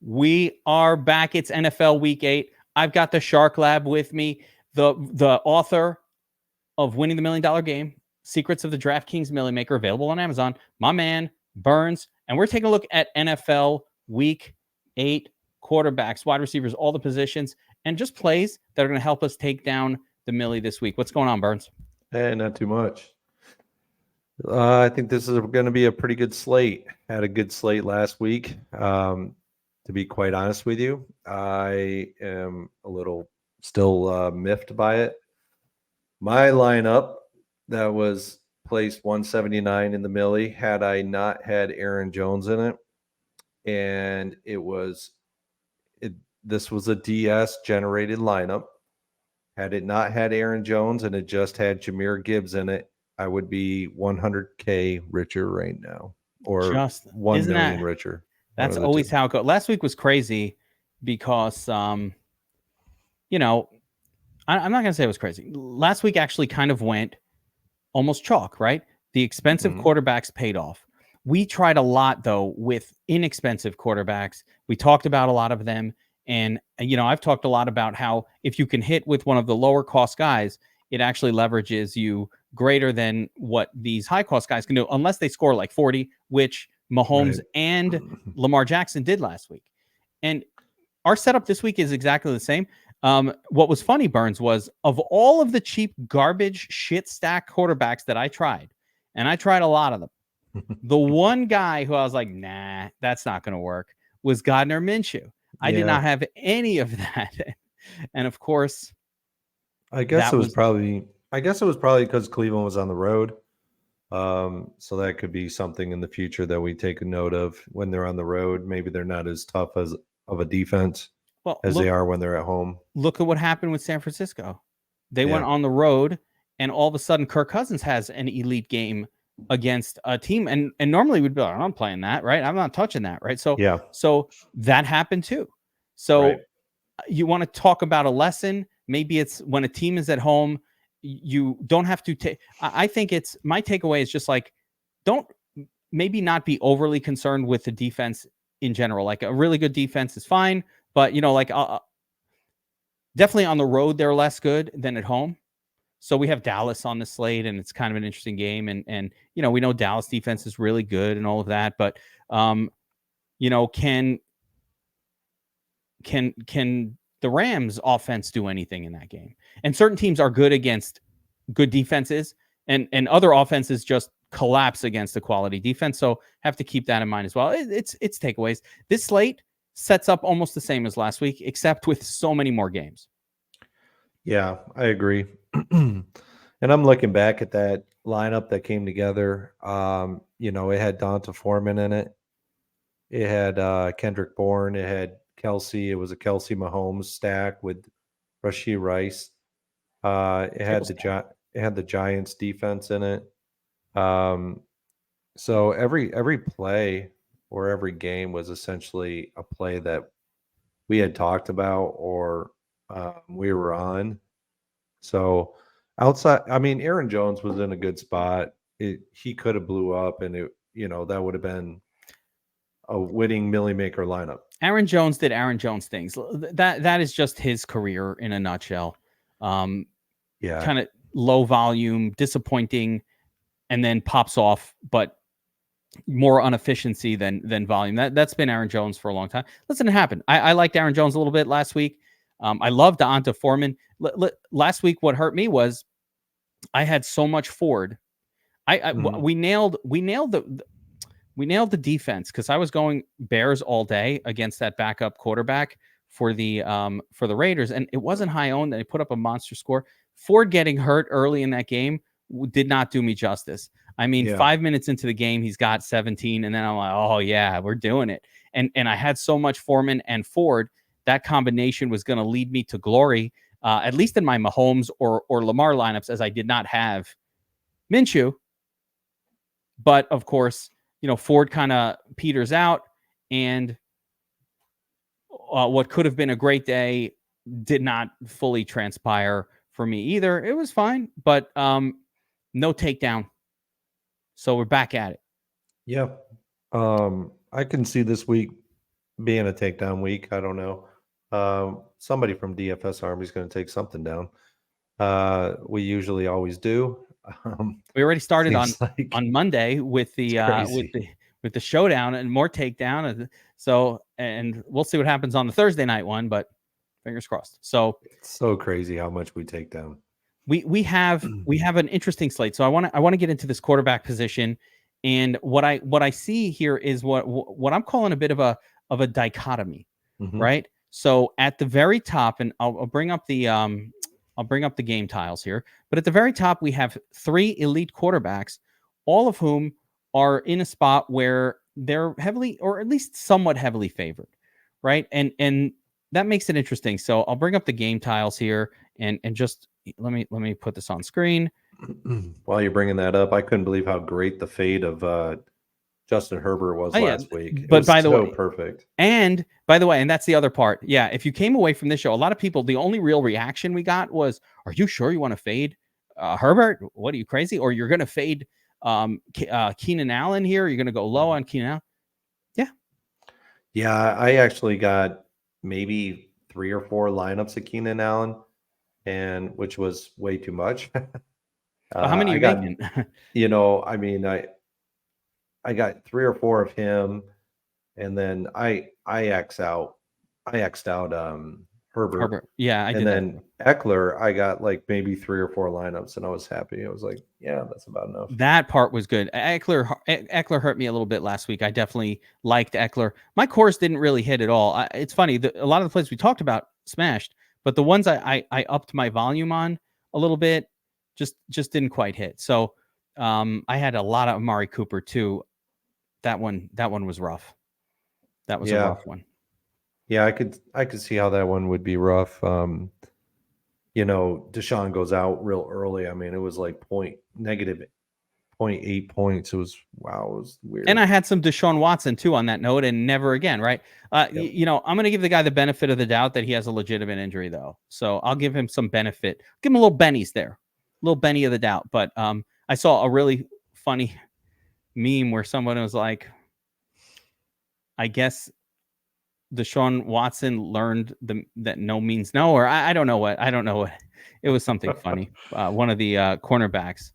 We are back. It's NFL Week 8. I've got the Shark Lab with me, the author of Winning the $1 Million Game, Secrets of the DraftKings Million Maker, available on Amazon, my man, Burns. And we're taking a look at NFL Week 8 quarterbacks, wide receivers, all the positions, and just plays that are going to help us take down the Millie this week. What's going on, Burns? Hey, not too much. I think this is going to be a pretty good slate. Had a good slate last week. To be quite honest with you, I am a little still miffed by it. My lineup that was placed 179 in the Millie had I not had Aaron Jones in it, and this was a DS generated lineup. Had it not had Aaron Jones and it just had Jahmyr Gibbs in it, I would be 100K richer right now, or Just 1 isn't million that richer. that's always how it goes. Last week was crazy because you know, I'm not going to say it was crazy. Last week actually kind of went almost chalk, right? The expensive quarterbacks paid off. We tried a lot, though, with inexpensive quarterbacks. We talked about a lot of them. And, I've talked a lot about how if you can hit with one of the lower cost guys, it actually leverages you greater than what these high cost guys can do, unless they score like 40, which Mahomes and Lamar Jackson did last week. And our setup this week is exactly the same. What was funny, Burns, was of all of the cheap garbage shit stack quarterbacks that I tried, and I tried a lot of them, the one guy who I was like, nah, that's not going to work, was Gardner Minshew. I did not have any of that. And of course, I guess it was probably because Cleveland was on the road. So that could be something in the future that we take a note of when they're on the road. Maybe they're not as tough of a defense as they are when they're at home. Look at what happened with San Francisco. They went on the road, and all of a sudden Kirk Cousins has an elite game against a team. And normally we'd be like, I'm playing that, right? I'm not touching that, right? So that happened too. So you want to talk about a lesson. Maybe it's when a team is at home, you don't have to take. I think my takeaway is just like, don't maybe not be overly concerned with the defense in general. Like a really good defense is fine, but definitely on the road they're less good than at home. So we have Dallas on the slate, and it's kind of an interesting game. And we know Dallas defense is really good and all of that, but can the Rams offense do anything in that game? And certain teams are good against good defenses, and other offenses just collapse against a quality defense. So have to keep that in mind as well. It's takeaways. This slate sets up almost the same as last week, except with so many more games. Yeah, I agree. And I'm looking back at that lineup that came together. It had Donta Foreman in it. It had Kendrick Bourne. It had Kelsey. It was a Kelsey Mahomes stack with Rashee Rice. It had the Giants defense in it. So every play or every game was essentially a play that we had talked about or we were on. So outside, I mean, Aaron Jones was in a good spot. He could have blew up, and that would have been a winning Millie Maker lineup. Aaron Jones did Aaron Jones things. That is just his career in a nutshell. Kind of low volume, disappointing, and then pops off, but more inefficiency than volume. That's been Aaron Jones for a long time. Listen, it happened. I liked Aaron Jones a little bit last week. I loved Donta Foreman. Last week, what hurt me was I had so much Ford. We nailed the defense because I was going Bears all day against that backup quarterback for the Raiders, and it wasn't high owned. They put up a monster score. Ford getting hurt early in that game did not do me justice. I mean, 5 minutes into the game, he's got 17, and then I'm like, oh yeah, we're doing it. And I had so much Foreman and Ford, that combination was going to lead me to glory, at least in my Mahomes or Lamar lineups, as I did not have Minshew. But of course, Ford kind of peters out, and what could have been a great day did not fully transpire for me either. It was fine, but no takedown. So we're back at it. Yeah. I can see this week being a takedown week. I don't know. Somebody from DFS Army is going to take something down. We usually always do. We already started on Seems like Monday with the crazy. with the showdown and more takedown. So, and we'll see what happens on the Thursday night one, but fingers crossed. So It's so crazy how much we take down. we have an interesting slate. So I want to get into this quarterback position, and what I see here is what I'm calling a bit of a dichotomy, right? So at the very top, and I'll bring up the game tiles here, but at the very top we have 3 elite quarterbacks, all of whom are in a spot where they're heavily, or at least somewhat heavily favored, right? And that makes it interesting. So I'll bring up the game tiles here, and just let me put this on screen. While you're bringing that up, I couldn't believe how great the fade of Justin Herbert was last week. It But was by the way, perfect. And by the way, and that's the other part. Yeah, if you came away from this show, a lot of people, the only real reaction we got was, "Are you sure you want to fade Herbert? What are you, crazy? Or you're going to fade Keenan Allen here? You're going to go low on Keenan Allen?" Yeah, I actually got maybe 3 or 4 lineups of Keenan Allen, and which was way too much. How many are you making? I mean, I got 3 or 4 of him, and then I X'd out Herbert. Yeah, I and did then that. Eckler, I got like maybe 3 or 4 lineups, and I was happy. I was like, yeah, that's about enough. That part was good. Eckler hurt me a little bit last week. I definitely liked Eckler. My course didn't really hit at all. It's funny, a lot of the plays we talked about smashed, but the ones I upped my volume on a little bit just didn't quite hit. So I had a lot of Amari Cooper too. That one was rough. That was a rough one. Yeah, I could see how that one would be rough. Deshaun goes out real early. I mean, it was like negative 0.8 points. It was weird. And I had some Deshaun Watson too on that note, and never again, right? I'm going to give the guy the benefit of the doubt that he has a legitimate injury, though. So I'll give him some benefit. Give him a little bennies there, a little benny of the doubt. But I saw a really funny meme where someone was like, I guess Deshaun Watson learned that no means no, or I don't know what. It was something funny. One of the cornerbacks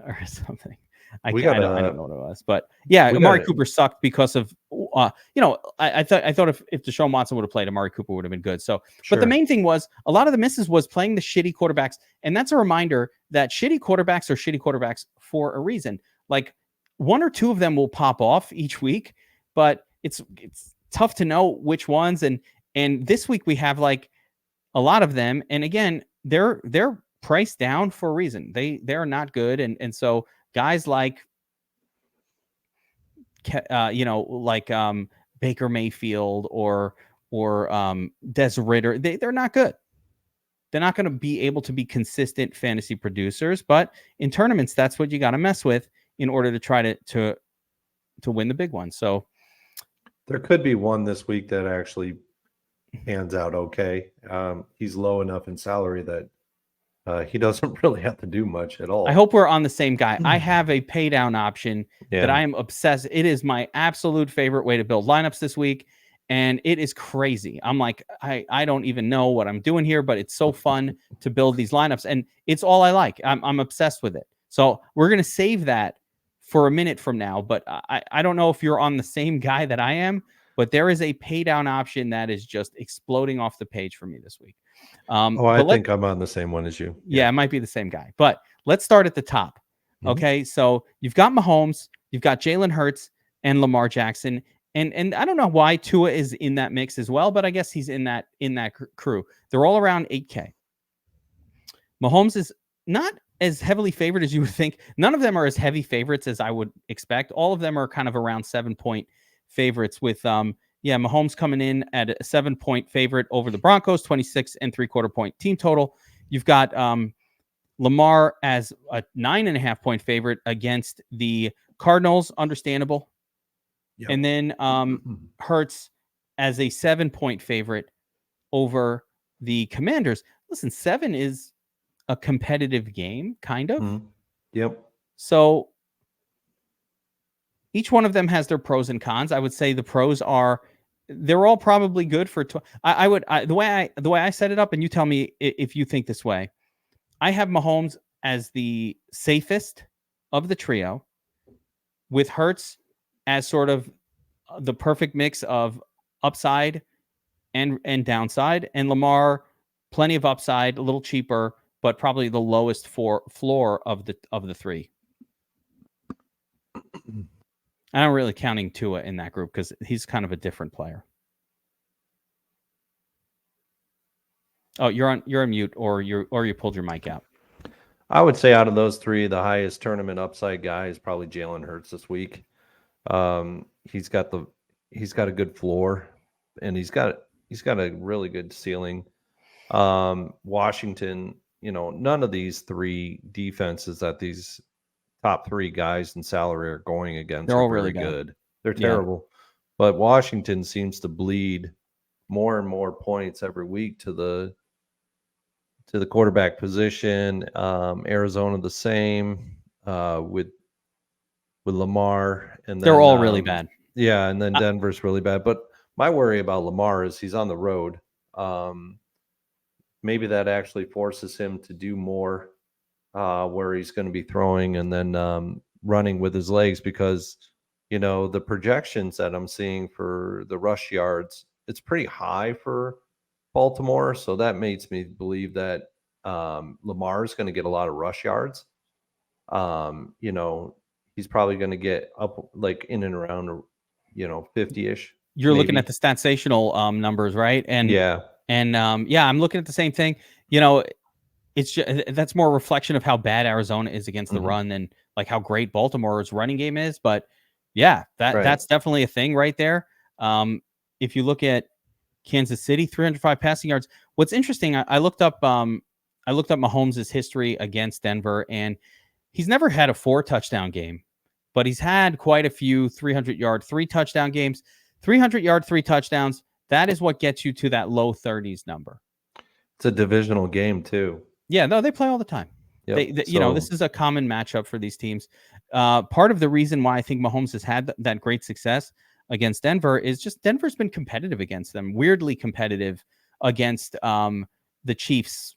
or something. I don't know what it was, but yeah, Amari Cooper sucked because of I thought if Deshaun Watson would have played, Amari Cooper would have been good. So, sure. But the main thing was a lot of the misses was playing the shitty quarterbacks, and that's a reminder that shitty quarterbacks are shitty quarterbacks for a reason. Like 1 or 2 of them will pop off each week, but it's tough to know which ones. And this week we have like a lot of them, and again, they're priced down for a reason. They're not good, and so guys like Baker Mayfield or Des Ridder, they're not good. They're not going to be able to be consistent fantasy producers, but in tournaments, that's what you got to mess with in order to try to win the big one. So there could be one this week that actually pans out okay. He's low enough in salary that he doesn't really have to do much at all. I hope we're on the same guy. I have a pay down option that I am obsessed. It is my absolute favorite way to build lineups this week, and it is crazy. I'm like, I don't even know what I'm doing here, but it's so fun to build these lineups, and it's all I like. I'm obsessed with it. So we're going to save that for a minute from now, but I don't know if you're on the same guy that I am, but there is a pay down option that is just exploding off the page for me this week. I think I'm on the same one as you. Yeah, it might be the same guy. But let's start at the top. Okay, so you've got Mahomes, you've got Jalen Hurts, and Lamar Jackson, and I don't know why Tua is in that mix as well, but I guess he's in that crew. They're all around 8K. Mahomes is not as heavily favored as you would think. None of them are as heavy favorites as I would expect. All of them are kind of around 7-point favorites with Mahomes coming in at a 7-point favorite over the Broncos, 26.75 point team total. You've got Lamar as a 9.5-point favorite against the Cardinals, understandable. Yep. And then Hurts as a 7-point favorite over the Commanders. Listen, 7 is a competitive game, kind of. Yep. So each one of them has their pros and cons. I would say the pros are they're all probably good for. The way I set it up, and you tell me if you think this way. I have Mahomes as the safest of the trio, with Hurts as sort of the perfect mix of upside and downside, and Lamar plenty of upside, a little cheaper, but probably the lowest floor of the three. I'm not really counting Tua in that group because he's kind of a different player. Oh, you're on mute, or you pulled your mic out. I would say out of those three, the highest tournament upside guy is probably Jalen Hurts this week. He's got a good floor, and he's got a really good ceiling. Washington, none of these three defenses that these top three guys in salary are going against They're all are really very bad. good. They're terrible. But Washington seems to bleed more and more points every week to the quarterback position. Arizona the same with Lamar, and then they're all really bad. Yeah, and then Denver's really bad. But my worry about Lamar is he's on the road. Maybe that actually forces him to do more where he's going to be throwing and then running with his legs, because the projections that I'm seeing for the rush yards, it's pretty high for Baltimore, so that makes me believe that Lamar is going to get a lot of rush yards. He's probably going to get up like in and around 50-ish. You're looking at the sensational numbers, right? And I'm looking at the same thing. It's just, that's more a reflection of how bad Arizona is against the run than like how great Baltimore's running game is. But yeah, that's definitely a thing right there. If you look at Kansas City, 305 passing yards. What's interesting, I looked up Mahomes' history against Denver, and he's never had a 4-touchdown game, but he's had quite a few 300-yard, 3-touchdown games. 300-yard, 3 touchdowns. That is what gets you to that low 30s number. It's a divisional game too. Yeah, no, they play all the time. Yep. This is a common matchup for these teams. Part of the reason why I think Mahomes has had that great success against Denver is just Denver's been competitive against them, weirdly competitive against the Chiefs,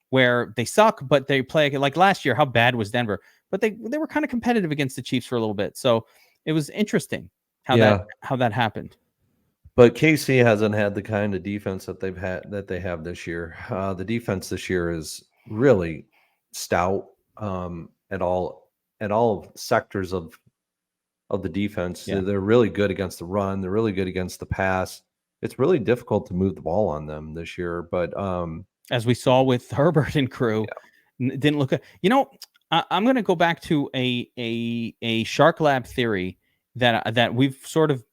where they suck, but they play like last year. How bad was Denver? But they were kind of competitive against the Chiefs for a little bit. So it was interesting how that happened. But KC hasn't had the kind of defense that they have this year. The defense this year is really stout at all sectors of the defense. Yeah. They're really good against the run. They're really good against the pass. It's really difficult to move the ball on them this year. But as we saw with Herbert and crew, didn't look. I'm going to go back to a Shark Lab theory that we've sort of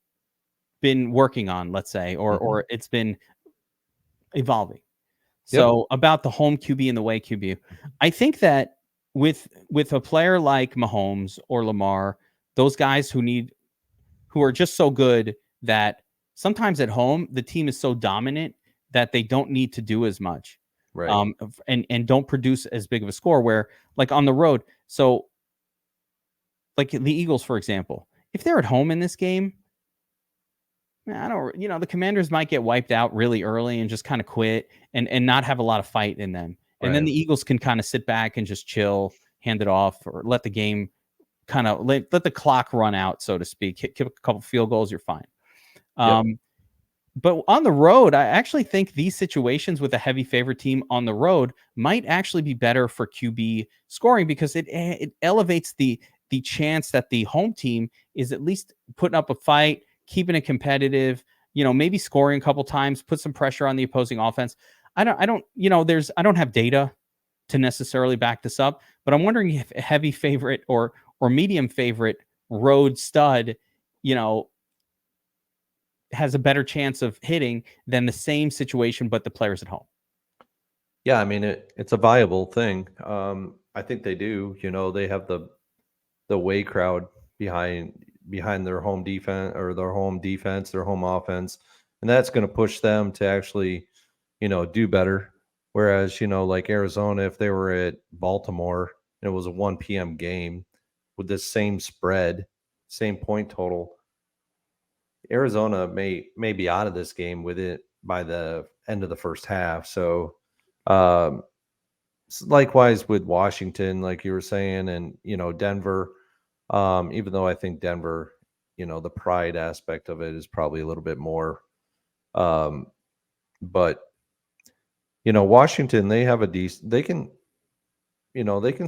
been working on, let's say, or it's been evolving. So about the home QB and the away QB, I think that with a player like Mahomes or Lamar, those guys who are just so good that sometimes at home the team is so dominant that they don't need to do as much, right? And don't produce as big of a score. Where like on the road, so like the Eagles, for example, if they're at home in this game, the Commanders might get wiped out really early and just kind of quit and not have a lot of fight in them. And then the Eagles can kind of sit back and just chill, hand it off, or let the game kind of let the clock run out, so to speak. Kick a couple field goals, you're fine. But on the road, I actually think these situations with a heavy favorite team on the road might actually be better for QB scoring, because it elevates the chance that the home team is at least putting up a fight, keeping it competitive, maybe scoring a couple times, put some pressure on the opposing offense. I don't have data to necessarily back this up, but I'm wondering if a heavy favorite or medium favorite road stud, has a better chance of hitting than the same situation, but the players at home. Yeah, I mean, it's a viable thing. I think they do. They have the away crowd behind their home defense, or their home offense, and that's going to push them to actually, do better. Whereas, like Arizona, if they were at Baltimore and it was a 1 p.m. game with this same spread, same point total, Arizona may be out of this game with it by the end of the first half. So, likewise with Washington, like you were saying, and Denver. Even though I think Denver, the pride aspect of it is probably a little bit more. But Washington, they have a decent. They can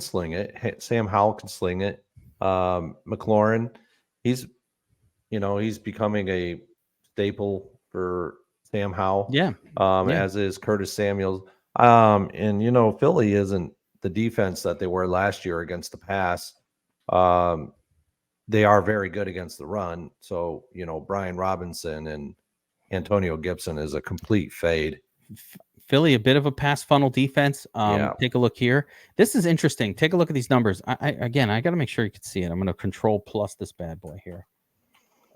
sling it. Sam Howell can sling it. McLaurin, he's he's becoming a staple for Sam Howell. Yeah. As is Curtis Samuels. And Philly isn't the defense that they were last year against the pass. They are very good against the run. So, Brian Robinson and Antonio Gibson is a complete fade. Philly, a bit of a pass funnel defense. Yeah. Take a look here. This is interesting. Take a look at these numbers. I got to make sure you can see it. I'm going to control plus this bad boy here.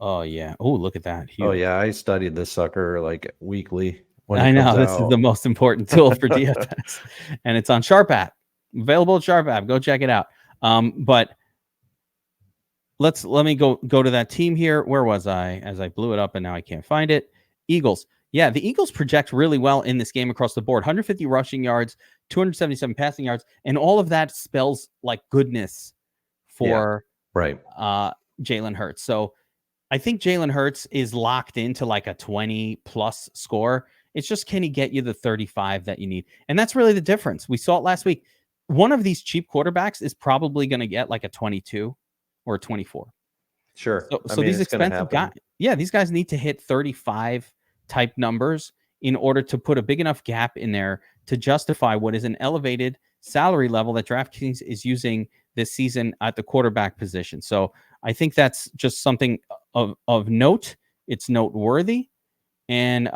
Oh, yeah. Oh, look at that. Huge. Oh, yeah. I studied this sucker like weekly when it comes out. This is the most important tool for DFS. And it's on Sharp app. Available at Sharp app. Go check it out. But let me go to that team here. Where was I? As I blew it up and now I can't find it. Eagles. Yeah, the Eagles project really well in this game across the board. 150 rushing yards, 277 passing yards, and all of that spells like goodness for Jalen Hurts. So I think Jalen Hurts is locked into like a 20 plus score. It's just, can he get you the 35 that you need? And that's really the difference. We saw it last week. One of these cheap quarterbacks is probably going to get like a 22 or a 24. Sure. So these expensive guys, these guys need to hit 35 type numbers in order to put a big enough gap in there to justify what is an elevated salary level that DraftKings is using this season at the quarterback position. So I think that's just something of note. It's noteworthy, and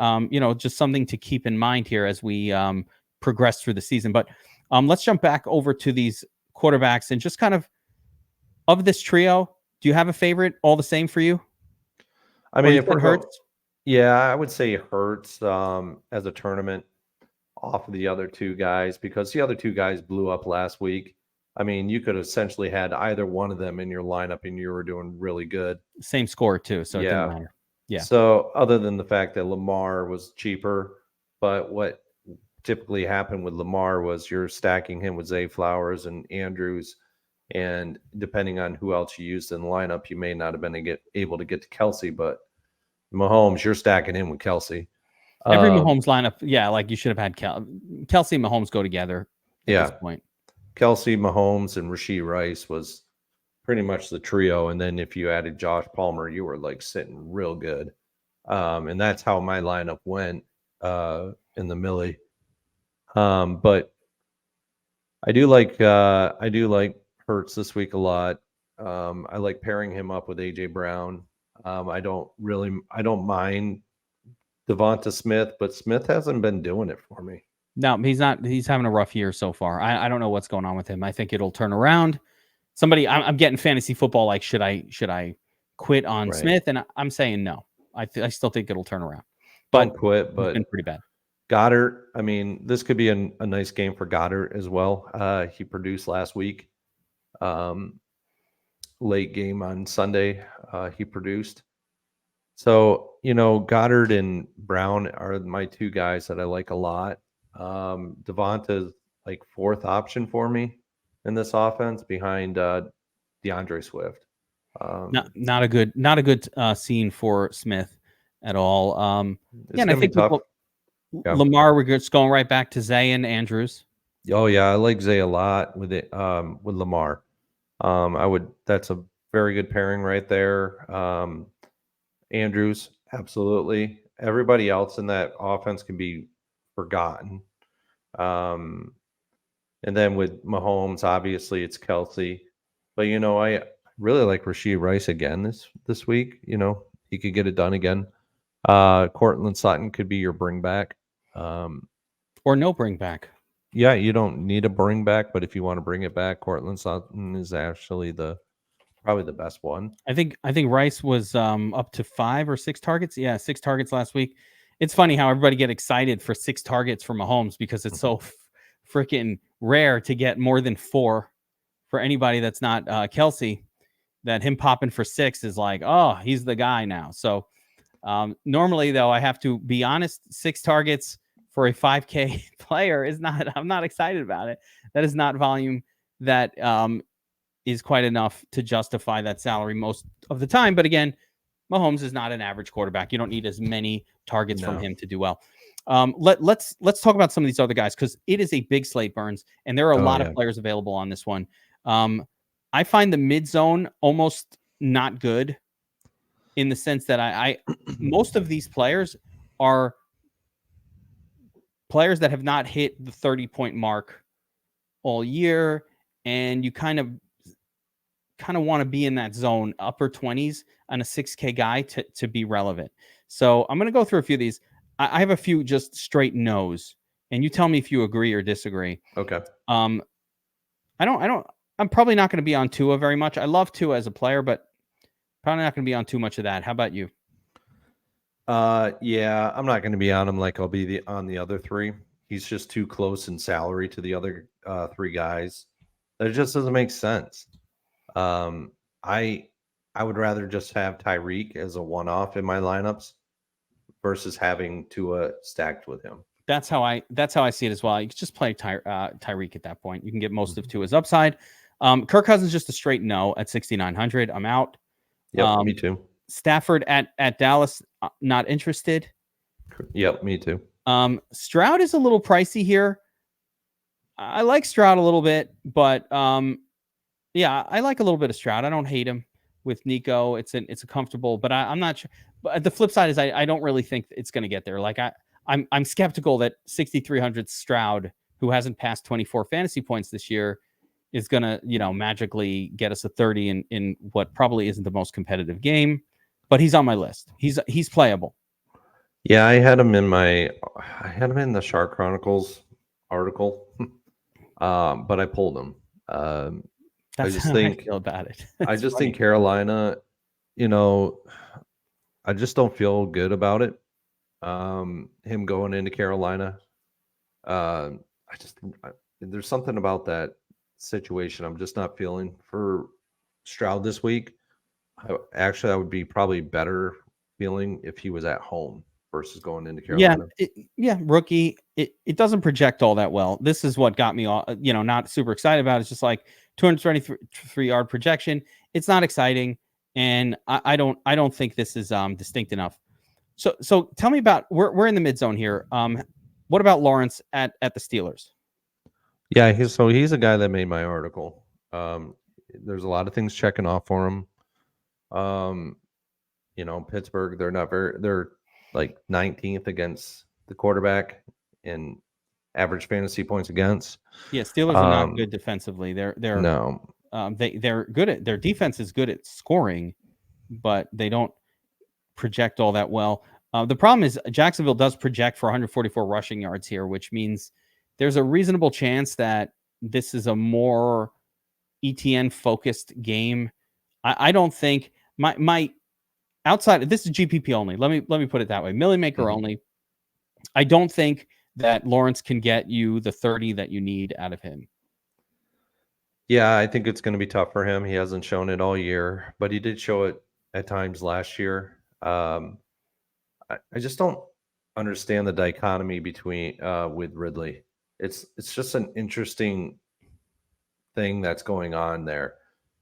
just something to keep in mind here as we progress through the season. But let's jump back over to these quarterbacks and just kind of this trio. Do you have a favorite? All the same for you? I mean, if we're Hurts. Yeah, I would say Hurts as a tournament off of the other two guys, because the other two guys blew up last week. I mean, you could essentially had either one of them in your lineup and you were doing really good. Same score too, so it didn't matter. Yeah. So other than the fact that Lamar was cheaper, but what typically happened with Lamar was you're stacking him with Zay Flowers and Andrews, and depending on who else you used in the lineup, you may not have been able to get to Kelsey, but Mahomes, you're stacking him with Kelsey. Every Mahomes lineup, like you should have had Kelsey and Mahomes go together at this point. Kelsey, Mahomes, and Rashee Rice was pretty much the trio. And then if you added Josh Palmer, you were like sitting real good. And that's how my lineup went in the Millie. But I do like Hurts this week a lot. I like pairing him up with AJ Brown. I don't mind Devonta Smith, but Smith hasn't been doing it for me. No, he's not. He's having a rough year so far. I don't know what's going on with him. I think it'll turn around. I'm getting fantasy football. Like, should I quit on Smith? And I'm saying no. I still think it'll turn around. But don't quit. But it's been pretty bad. Goddard. I mean, this could be a nice game for Goddard as well. He produced last week. Late game on Sunday, he produced. So, Goddard and Brown are my two guys that I like a lot. Devonta's like fourth option for me in this offense behind DeAndre Swift. Not a good scene for Smith at all. And I think Lamar, we're just going right back to Zay and Andrews. Oh yeah, I like Zay a lot with Lamar. That's a very good pairing right there. Andrews, absolutely. Everybody else in that offense can be forgotten. And then with Mahomes, obviously it's Kelsey. But I really like Rashee Rice again this week. He could get it done again. Cortland Sutton could be your bring back. Or no bring back. Yeah, you don't need a bring back, but if you want to bring it back, Cortland Sutton is actually probably the best one. I think Rice was up to 5 or 6 targets. Yeah, 6 targets last week. It's funny how everybody get excited for 6 targets for Mahomes because it's so freaking rare to get more than 4 for anybody that's not Kelsey. That him popping for 6 is like, oh, he's the guy now. So Normally, though, I have to be honest, 6 targets for a 5K player is not, I'm not excited about it. That is not volume that is quite enough to justify that salary most of the time. But again, Mahomes is not an average quarterback. You don't need as many targets from him to do well. Let's talk about some of these other guys, because it is a big slate, Burns, and there are a lot of players available on this one. I find the mid zone almost not good, in the sense that I most of these players are players that have not hit the 30-point mark all year, and you kind of want to be in that zone, upper 20s on a 6K guy to be relevant. So I'm going to go through a few of these. I have a few just straight no's, and you tell me if you agree or disagree. Okay. I'm probably not going to be on Tua very much. I love Tua as a player, but probably not going to be on too much of that. How about you? Yeah, I'm not going to be on him like I'll be on the other three. He's just too close in salary to the other three guys. That just doesn't make sense. I would rather just have Tyreek as a one-off in my lineups versus having Tua stacked with him. That's how I see it as well. You can just play Tyreek at that point. You can get most of Tua's upside. Kirk Cousins just a straight no at 6,900. I'm out. Yep, me too. Stafford at Dallas, not interested. Yep, me too. Stroud is a little pricey here. I like Stroud a little bit, but yeah, I like a little bit of Stroud. I don't hate him with Nico. It's a comfortable, but I'm not sure. But the flip side is I don't really think it's going to get there. Like I'm skeptical that 6,300 Stroud, who hasn't passed 24 fantasy points this year, is going to, magically get us a 30 in what probably isn't the most competitive game, but he's on my list. He's playable. Yeah, I had him in the Shark Chronicles article, but I pulled him. That's how I feel about it. I just think Carolina, I just don't feel good about it. Him going into Carolina. There's something about that situation I'm just not feeling for Stroud this week. I would be probably better feeling if he was at home versus going into Carolina. Rookie. It doesn't project all that well. This is what got me all, not super excited about it. It's just like 223 yard projection. It's not exciting, and I don't think this is distinct enough. So tell me about, we're in the mid zone here. What about Lawrence at the Steelers? Yeah, he's a guy that made my article. There's a lot of things checking off for him. Pittsburgh, they're like 19th against the quarterback in average fantasy points against. Yeah, Steelers are not good defensively. They're good at, their defense is good at scoring, but they don't project all that well. The problem is Jacksonville does project for 144 rushing yards here, which means there's a reasonable chance that this is a more ETN focused game. I don't think my outside, this is GPP only. Let me put it that way. Millie Maker only. I don't think that Lawrence can get you the 30 that you need out of him. Yeah, I think it's going to be tough for him. He hasn't shown it all year, but he did show it at times last year. I just don't understand the dichotomy between with Ridley. It's just an interesting thing that's going on there.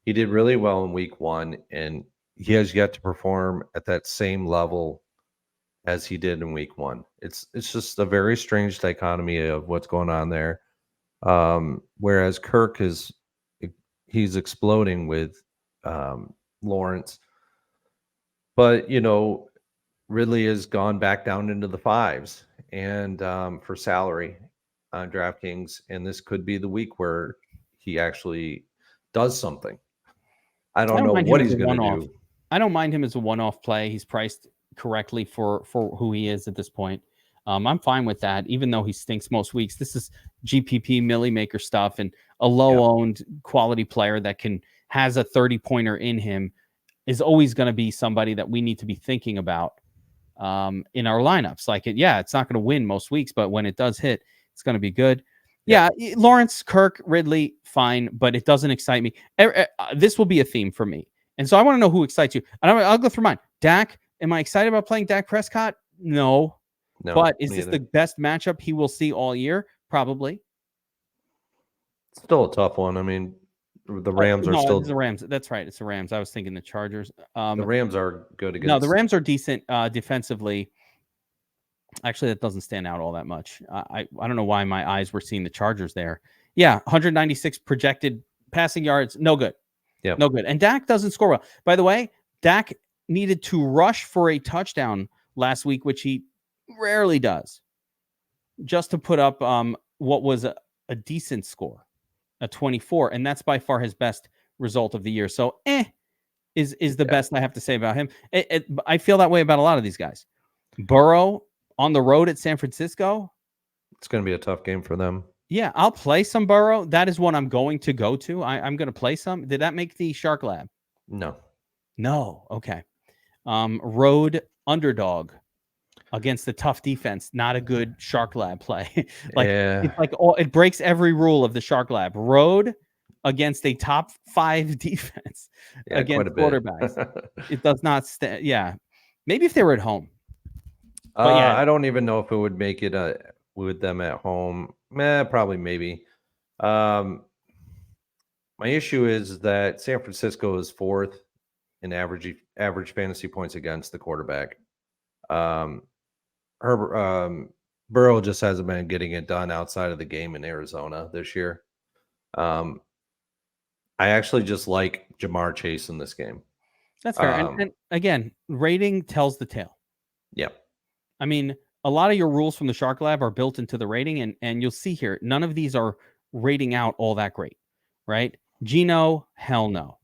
He did really well in week 1, and he has yet to perform at that same level as he did in week 1. It's just a very strange dichotomy of what's going on there. Whereas Kirk he's exploding with Lawrence, but Ridley has gone back down into the 5s and for salary on DraftKings, and this could be the week where he actually does something. I don't know what he's going to do. I don't mind him as a one-off play. He's priced correctly for who he is at this point. I'm fine with that, even though he stinks most weeks. This is GPP Millie Maker stuff, and a low-owned quality player that has a 30-pointer in him is always going to be somebody that we need to be thinking about in our lineups. Like, it's not going to win most weeks, but when it does hit, it's going to be good. Yeah, Lawrence, Kirk, Ridley, fine, but it doesn't excite me. This will be a theme for me. And so I want to know who excites you. And I'll go through mine. Dak, Am I excited about playing Dak Prescott? No. But is this the best matchup he will see all year? Probably. Still a tough one. I mean, the Rams are still the Rams. That's right. It's the Rams. I was thinking the Chargers. The Rams are good against. No, the Rams are decent defensively. Actually, that doesn't stand out all that much. I don't know why my eyes were seeing the Chargers there. Yeah, 196 projected passing yards. No good. Yeah, no good. And Dak doesn't score well. By the way, Dak needed to rush for a touchdown last week, which he rarely does, just to put up what was a decent score, a 24, and that's by far his best result of the year. So, is the best I have to say about him. I feel that way about a lot of these guys. Burrow on the road at San Francisco. It's going to be a tough game for them. Yeah, I'll play some Burrow. That is what I'm going to go to. I'm going to play some. Did that make the Shark Lab? No. Okay. Road underdog against the tough defense. Not a good Shark Lab play. It's like it breaks every rule of the Shark Lab. Road against a top 5 defense against quarterbacks. It does not stand. Yeah, maybe if they were at home. But I don't even know if it would make it with them at home. Probably, maybe. My issue is that San Francisco is 4th in average fantasy points against the quarterback. Burrow just hasn't been getting it done outside of the game in Arizona this year. I actually just like Jamar Chase in this game. That's fair. And again, rating tells the tale. Yeah. I mean, a lot of your rules from the Shark Lab are built into the rating, and you'll see here, none of these are rating out all that great, right? Geno, hell no.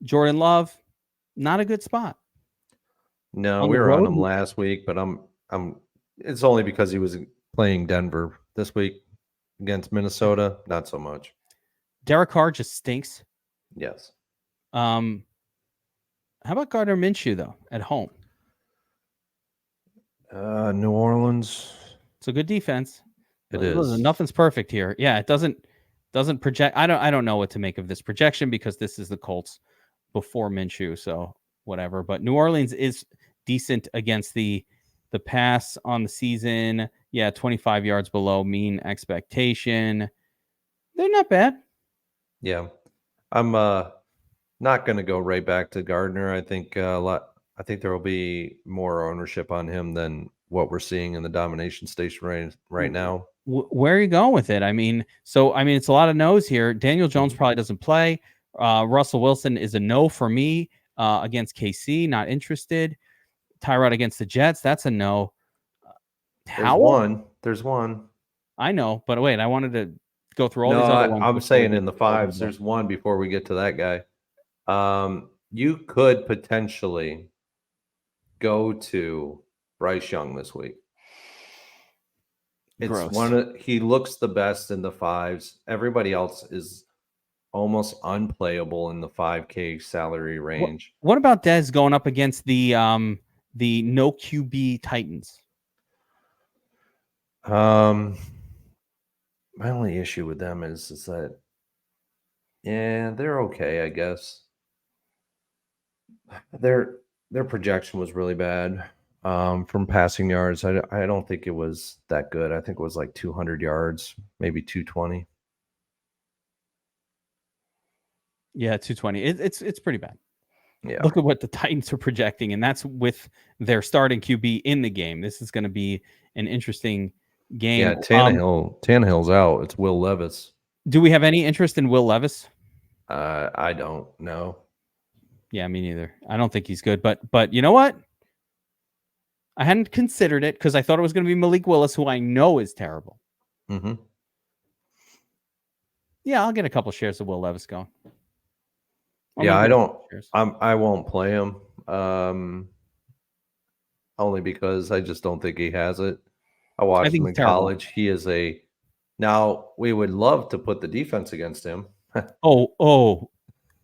Jordan Love, not a good spot. No, we were on him last week, but it's only because he was playing Denver this week against Minnesota. Not so much. Derek Carr just stinks. Yes. How about Gardner Minshew though at home? New Orleans. It's a good defense. It is. Nothing's perfect here. Yeah, it doesn't project. I don't know what to make of this projection because this is the Colts before Minshew, so whatever. But New Orleans is decent against the pass on the season. Yeah, 25 yards below mean expectation. They're not bad. Yeah, I'm not going to go right back to Gardner. I think I think there will be more ownership on him than what we're seeing in the domination station right now. Where are you going with it? I mean, it's a lot of no's here. Daniel Jones probably doesn't play. Russell Wilson is a no for me against KC. Not interested. Tyrod against the Jets. That's a no. There's one. I know, but wait, I wanted to go through all these other ones. I'm saying in the 5s, there's one before we get to that guy. You could potentially go to Bryce Young this week. He looks the best in the 5s. Everybody else is almost unplayable in the 5K salary range. What about Dez going up against the no QB Titans? My only issue with them is that they're okay, I guess. Their projection was really bad from passing yards. I don't think it was that good. I think it was like 200 yards, maybe 220. Yeah, 220. It's pretty bad. Yeah. Look at what the Titans are projecting, and that's with their starting QB in the game. This is going to be an interesting game. Yeah, Tannehill's out. It's Will Levis. Do we have any interest in Will Levis? I don't know. Yeah, me neither. I don't think he's good, but you know what? I hadn't considered it because I thought it was going to be Malik Willis, who I know is terrible. Mm-hmm. Yeah, I'll get a couple shares of Will Levis going. I won't play him. Only because I just don't think he has it. I watched him in college. He is now we would love to put the defense against him.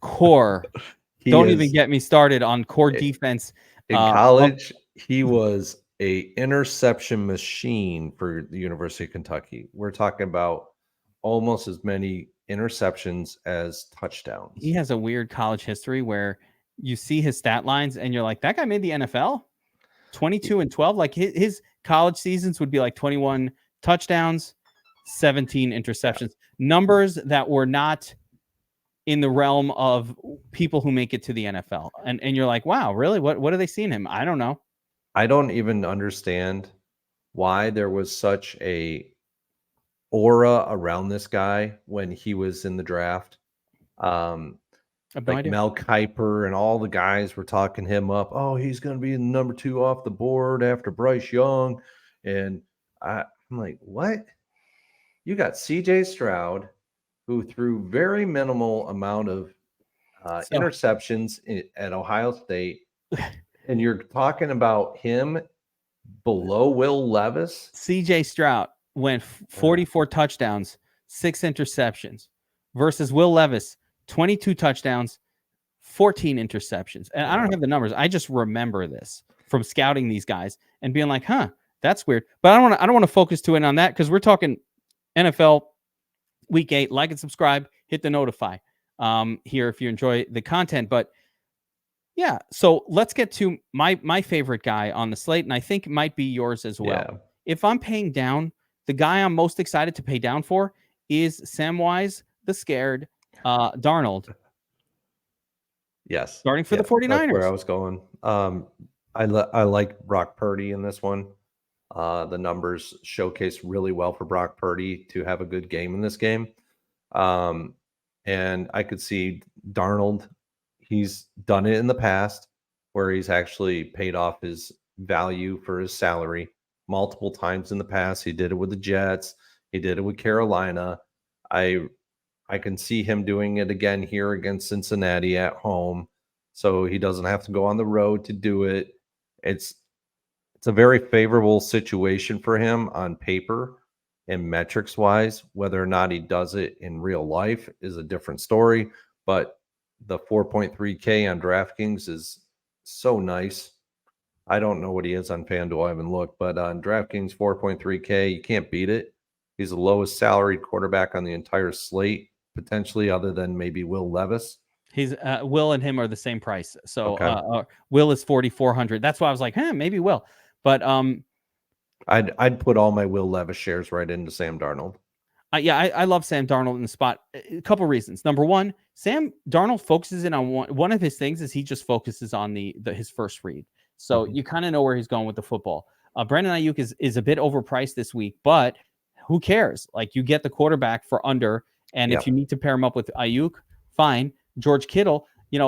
Core. Don't even get me started on core defense. In college, he was a interception machine for the University of Kentucky. We're talking about almost as many interceptions as touchdowns. He has a weird college history where you see his stat lines and you're like, that guy made the NFL. 22 and 12. Like his college seasons would be like 21 touchdowns, 17 interceptions. Numbers that were not in the realm of people who make it to the NFL. And you're like, wow, really? What are they seeing him? I don't know. I don't even understand why there was such a aura around this guy when he was in the draft. Like Mel Kiper and all the guys were talking him up. Oh, he's going to be number 2 off the board after Bryce Young. And I'm like, what? You got CJ Stroud, who threw very minimal amount of interceptions at Ohio State. And you're talking about him below Will Levis. CJ Stroud went 44 touchdowns, 6 interceptions versus Will Levis, 22 touchdowns, 14 interceptions. And I don't have the numbers. I just remember this from scouting these guys and being like, huh, that's weird. But I don't want to focus too in on that because we're talking NFL week 8. Like and subscribe, hit the notify here if you enjoy the content. But yeah, so let's get to my favorite guy on the slate, and I think it might be yours as well. Yeah. If I'm paying down, the guy I'm most excited to pay down for is Samwise the Scared Darnold. Yes. Starting for the 49ers. That's where I was going. I like Brock Purdy in this one. The numbers showcase really well for Brock Purdy to have a good game in this game. And I could see Darnold. He's done it in the past where he's actually paid off his value for his salary multiple times in the past. He did it with the Jets. He did it with Carolina. I can see him doing it again here against Cincinnati at home. So he doesn't have to go on the road to do it. It's a very favorable situation for him on paper and metrics wise. Whether or not he does it in real life is a different story. But the 4.3K on DraftKings is so nice. I don't know what he is on FanDuel. I haven't looked, but on DraftKings 4.3K, you can't beat it. He's the lowest salaried quarterback on the entire slate, potentially, other than maybe Will Levis. He's Will and him are the same price. So okay. Will is 4,400. That's why I was like, maybe Will. But I'd put all my Will Levis shares right into Sam Darnold. I love Sam Darnold in the spot. A couple reasons. Number one, Sam Darnold focuses in on one of his things is he just focuses on his first read. So you kind of know where he's going with the football. Brandon Ayuk is a bit overpriced this week, but who cares? Like you get the quarterback for under, and if you need to pair him up with Ayuk, fine. George Kittle, as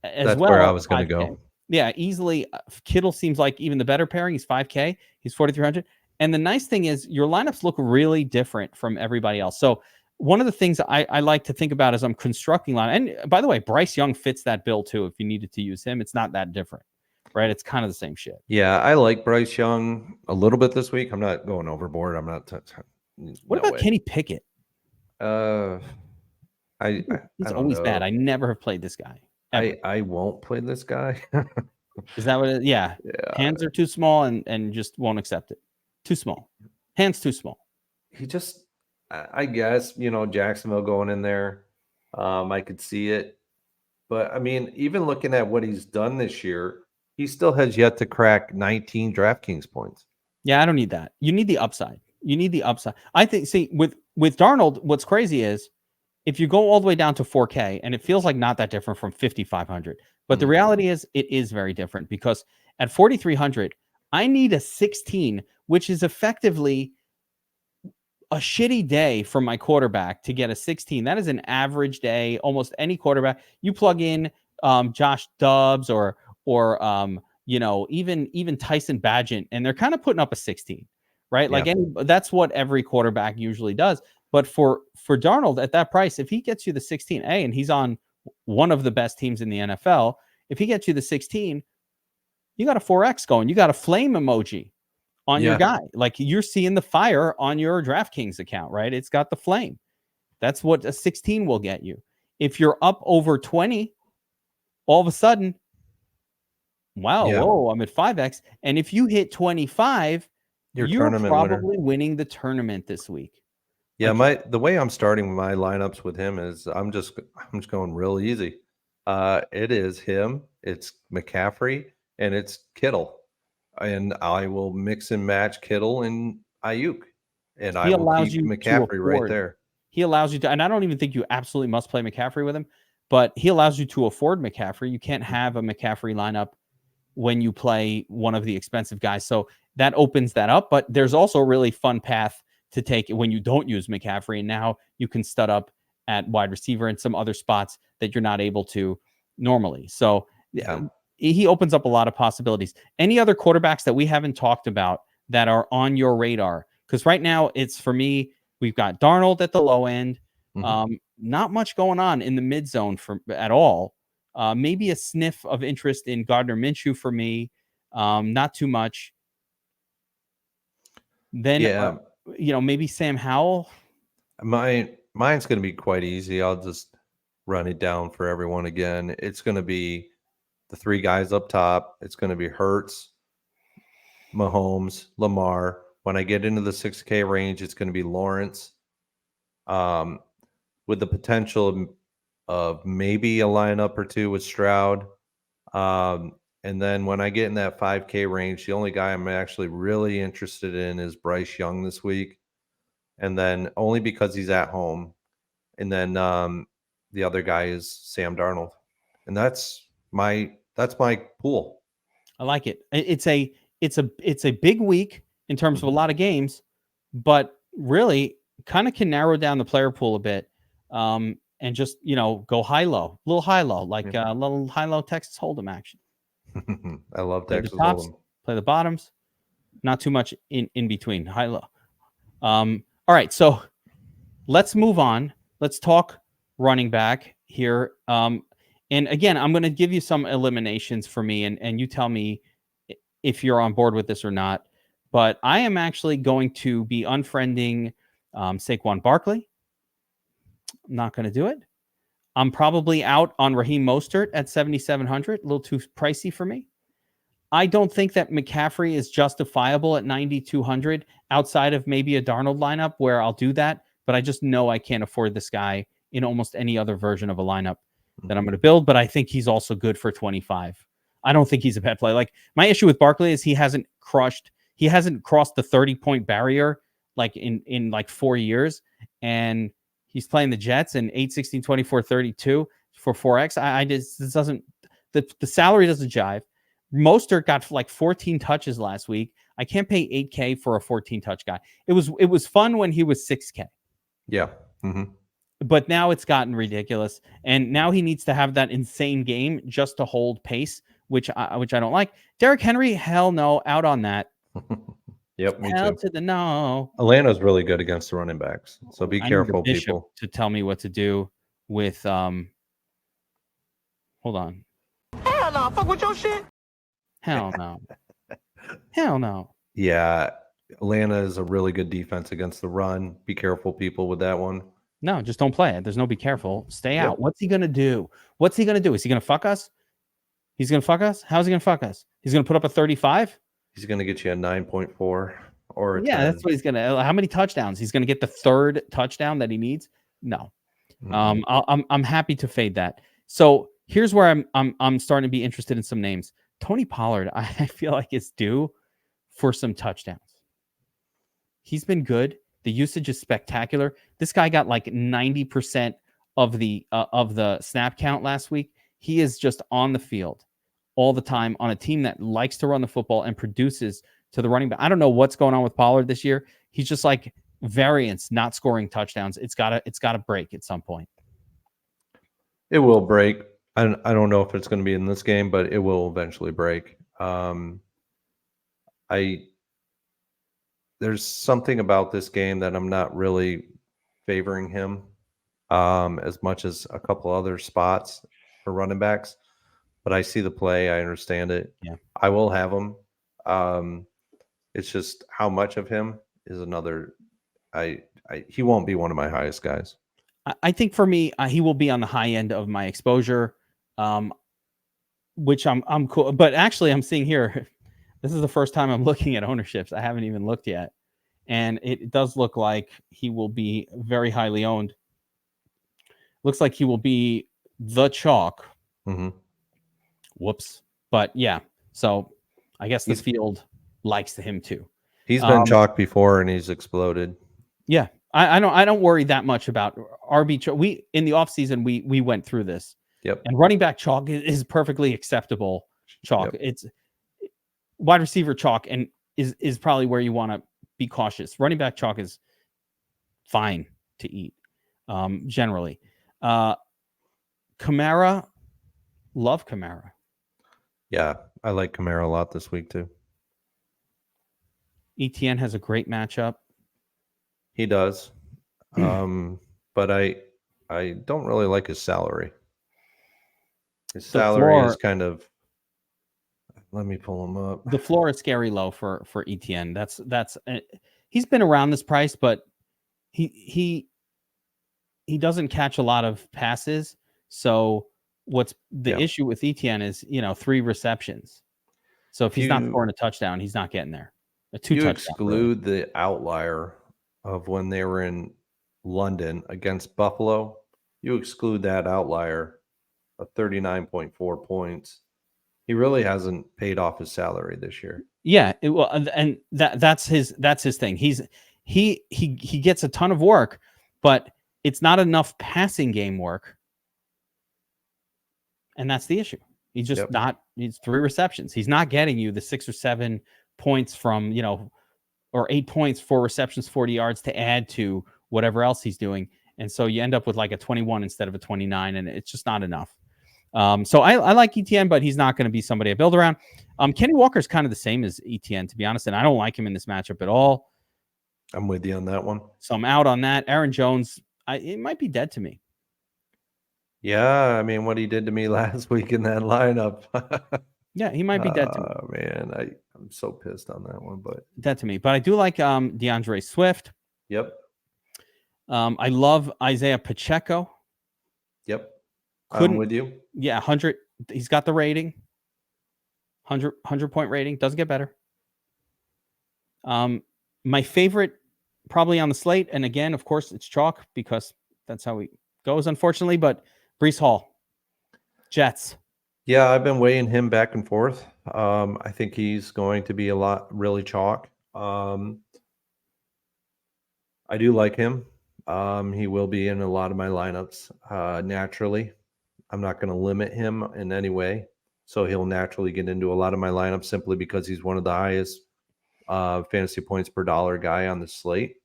that's well. Where I was going to go. Yeah, easily. Kittle seems like even the better pairing. He's 5K. He's 4,300. And the nice thing is your lineups look really different from everybody else. So one of the things I like to think about as I'm constructing line, and by the way, Bryce Young fits that bill too. If you needed to use him, it's not that different, right? It's kind of the same shit. Yeah, I like Bryce Young a little bit this week. I'm not going overboard. I'm not. What about Kenny Pickett? He's always bad. I never have played this guy. I won't play this guy. Is that what it is? Yeah. Hands are too small and just won't accept it. Too small. Hands too small. He just, I guess, Jacksonville going in there. I could see it. But, I mean, even looking at what he's done this year, he still has yet to crack 19 DraftKings points. Yeah, I don't need that. You need the upside. I think, see, with Darnold, what's crazy is if you go all the way down to 4K, and it feels like not that different from 5,500, but the reality is it is very different because at 4,300, I need a 16, which is effectively a shitty day for my quarterback to get a 16. That is an average day. Almost any quarterback you plug in, Josh Dobbs or even Tyson Bagent, and they're kind of putting up a 16, right? Yeah. Like that's what every quarterback usually does. But for Darnold at that price, if he gets you the 16, and he's on one of the best teams in the NFL, if he gets you the 16, you got a 4X going. You got a flame emoji on your guy. Like you're seeing the fire on your DraftKings account, right? It's got the flame. That's what a 16 will get you. If you're up over 20, all of a sudden, whoa, I'm at 5X. And if you hit 25, you're probably winning the tournament this week. Yeah, the way I'm starting my lineups with him is I'm just going real easy. It is him. It's McCaffrey, and it's Kittle. And I will mix and match Kittle and Ayuk, and I He will allows keep you to McCaffrey right afford. there. He allows you to, and I don't even think you absolutely must play McCaffrey with him, but he allows you to afford McCaffrey. You can't have a McCaffrey lineup when you play one of the expensive guys. So that opens that up. But there's also a really fun path to take when you don't use McCaffrey. And now you can stud up at wide receiver and some other spots that you're not able to normally. So he opens up a lot of possibilities. Any other quarterbacks that we haven't talked about that are on your radar? Because right now it's, for me, we've got Darnold at the low end. Not much going on in the mid zone at all. Maybe a sniff of interest in Gardner Minshew for me. Not too much. Then, maybe Sam Howell. Mine's going to be quite easy. I'll just run it down for everyone again. It's going to be the three guys up top. It's going to be Hurts, Mahomes, Lamar. When I get into the 6K range, it's going to be Lawrence, with the potential of maybe a lineup or two with Stroud. And then when I get in that 5K range, the only guy I'm actually really interested in is Bryce Young this week. And then only because he's at home. And then the other guy is Sam Darnold. And that's my pool. I like it. It's a big week in terms of a lot of games, but really kind of can narrow down the player pool a bit. And just, go high-low, a little high-low, like a little high-low Texas Hold'em action. I love Play Texas the tops, Hold'em. play the bottoms, not too much in between, high-low. All right, so let's move on. Let's talk running back here. And again, I'm going to give you some eliminations for me, and you tell me if you're on board with this or not. But I am actually going to be unfriending Saquon Barkley. I'm not going to do it. I'm probably out on Raheem Mostert at 7,700. A little too pricey for me. I don't think that McCaffrey is justifiable at 9,200 outside of maybe a Darnold lineup where I'll do that. But I just know I can't afford this guy in almost any other version of a lineup that I'm going to build. But I think he's also good for 25. I don't think he's a bad play. Like, my issue with Barkley is he hasn't crossed the 30-point barrier like in like 4 years. And he's playing the Jets in 8, 16, 24, 32 for 4X. I just, this doesn't, the salary doesn't jive. Mostert got like 14 touches last week. I can't pay 8K for a 14 touch guy. It was fun when he was 6K. Yeah. But now it's gotten ridiculous. And now he needs to have that insane game just to hold pace, which I don't like. Derrick Henry, hell no, out on that. Yep, me hell too. To the no. Atlanta's really good against the running backs. So be careful, people. To tell me what to do with hold on. Hell no, fuck with your shit. Hell no. Hell no. Yeah, Atlanta is a really good defense against the run. Be careful, people, with that one. No, just don't play it. There's no be careful. Stay out. What's he going to do? Is he going to fuck us? He's going to fuck us? How's he going to fuck us? He's going to put up a 35? He's going to get you a 9.4 or a 10. That's what he's going to. How many touchdowns? He's going to get the third touchdown that he needs? No. I'm happy to fade that. So here's where I'm starting to be interested in some names. Tony Pollard, I feel like is due for some touchdowns. He's been good. The usage is spectacular. This guy got like 90% of the snap count last week. He is just on the field all the time on a team that likes to run the football and produces to the running back. I don't know what's going on with Pollard this year. He's just like variance, not scoring touchdowns. It's gotta break at some point. It will break. I don't know if it's going to be in this game, but it will eventually break. There's something about this game that I'm not really favoring him as much as a couple other spots for running backs. But I see the play. I understand it. Yeah. I will have him. It's just how much of him is another. He won't be one of my highest guys. I think for me, he will be on the high end of my exposure, which I'm cool. But actually, I'm seeing here, this is the first time I'm looking at ownerships. I haven't even looked yet. And it does look like he will be very highly owned. Looks like he will be the chalk Mm-hmm. Whoops. But yeah, so I guess the field likes him too. He's been chalk before and he's exploded. Yeah, I don't worry that much about RB chalk. We in the offseason, we went through this. Yep. And running back chalk is perfectly acceptable chalk. Yep. It's wide receiver chalk and is probably where you want to be cautious. Running back chalk is fine to eat, generally. Kamara, love Kamara. Yeah, I like Kamara a lot this week too. ETN has a great matchup. He does. But I don't really like his salary. His salary is kind of, let me pull him up. The floor is scary low for ETN. That's he's been around this price, but he doesn't catch a lot of passes. So what's the issue with ETN is, 3 receptions. So if he's not scoring a touchdown, he's not getting there. A 2 touchdown. Exclude the outlier of when they were in London against Buffalo. You exclude that outlier of 39.4 points. He really hasn't paid off his salary this year. Yeah, and that's his thing. He gets a ton of work, but it's not enough passing game work. And that's the issue. He's just he's 3 receptions. He's not getting you the 6 or 7 points from, or 8 points, 4 receptions, 40 yards to add to whatever else he's doing. And so you end up with like a 21 instead of a 29, and it's just not enough. So I like ETN, but he's not going to be somebody I build around. Kenny Walker's kind of the same as ETN, to be honest, and I don't like him in this matchup at all. I'm with you on that one. So I'm out on that. Aaron Jones, it might be dead to me. Yeah, I mean, what he did to me last week in that lineup. Yeah, he might be dead to me. Oh, man, I'm so pissed on that one, but dead to me. But I do like DeAndre Swift. Yep. I love Isaiah Pacheco. Yep. I'm with you. Yeah, 100. He's got the rating. 100 point rating. Doesn't get better. My favorite probably on the slate, and again, of course, it's chalk because that's how it goes, unfortunately, but Breece Hall. Jets. Yeah, I've been weighing him back and forth. I think he's going to be really chalk. I do like him. He will be in a lot of my lineups naturally. I'm not going to limit him in any way. So he'll naturally get into a lot of my lineups simply because he's one of the highest fantasy points per dollar guy on the slate.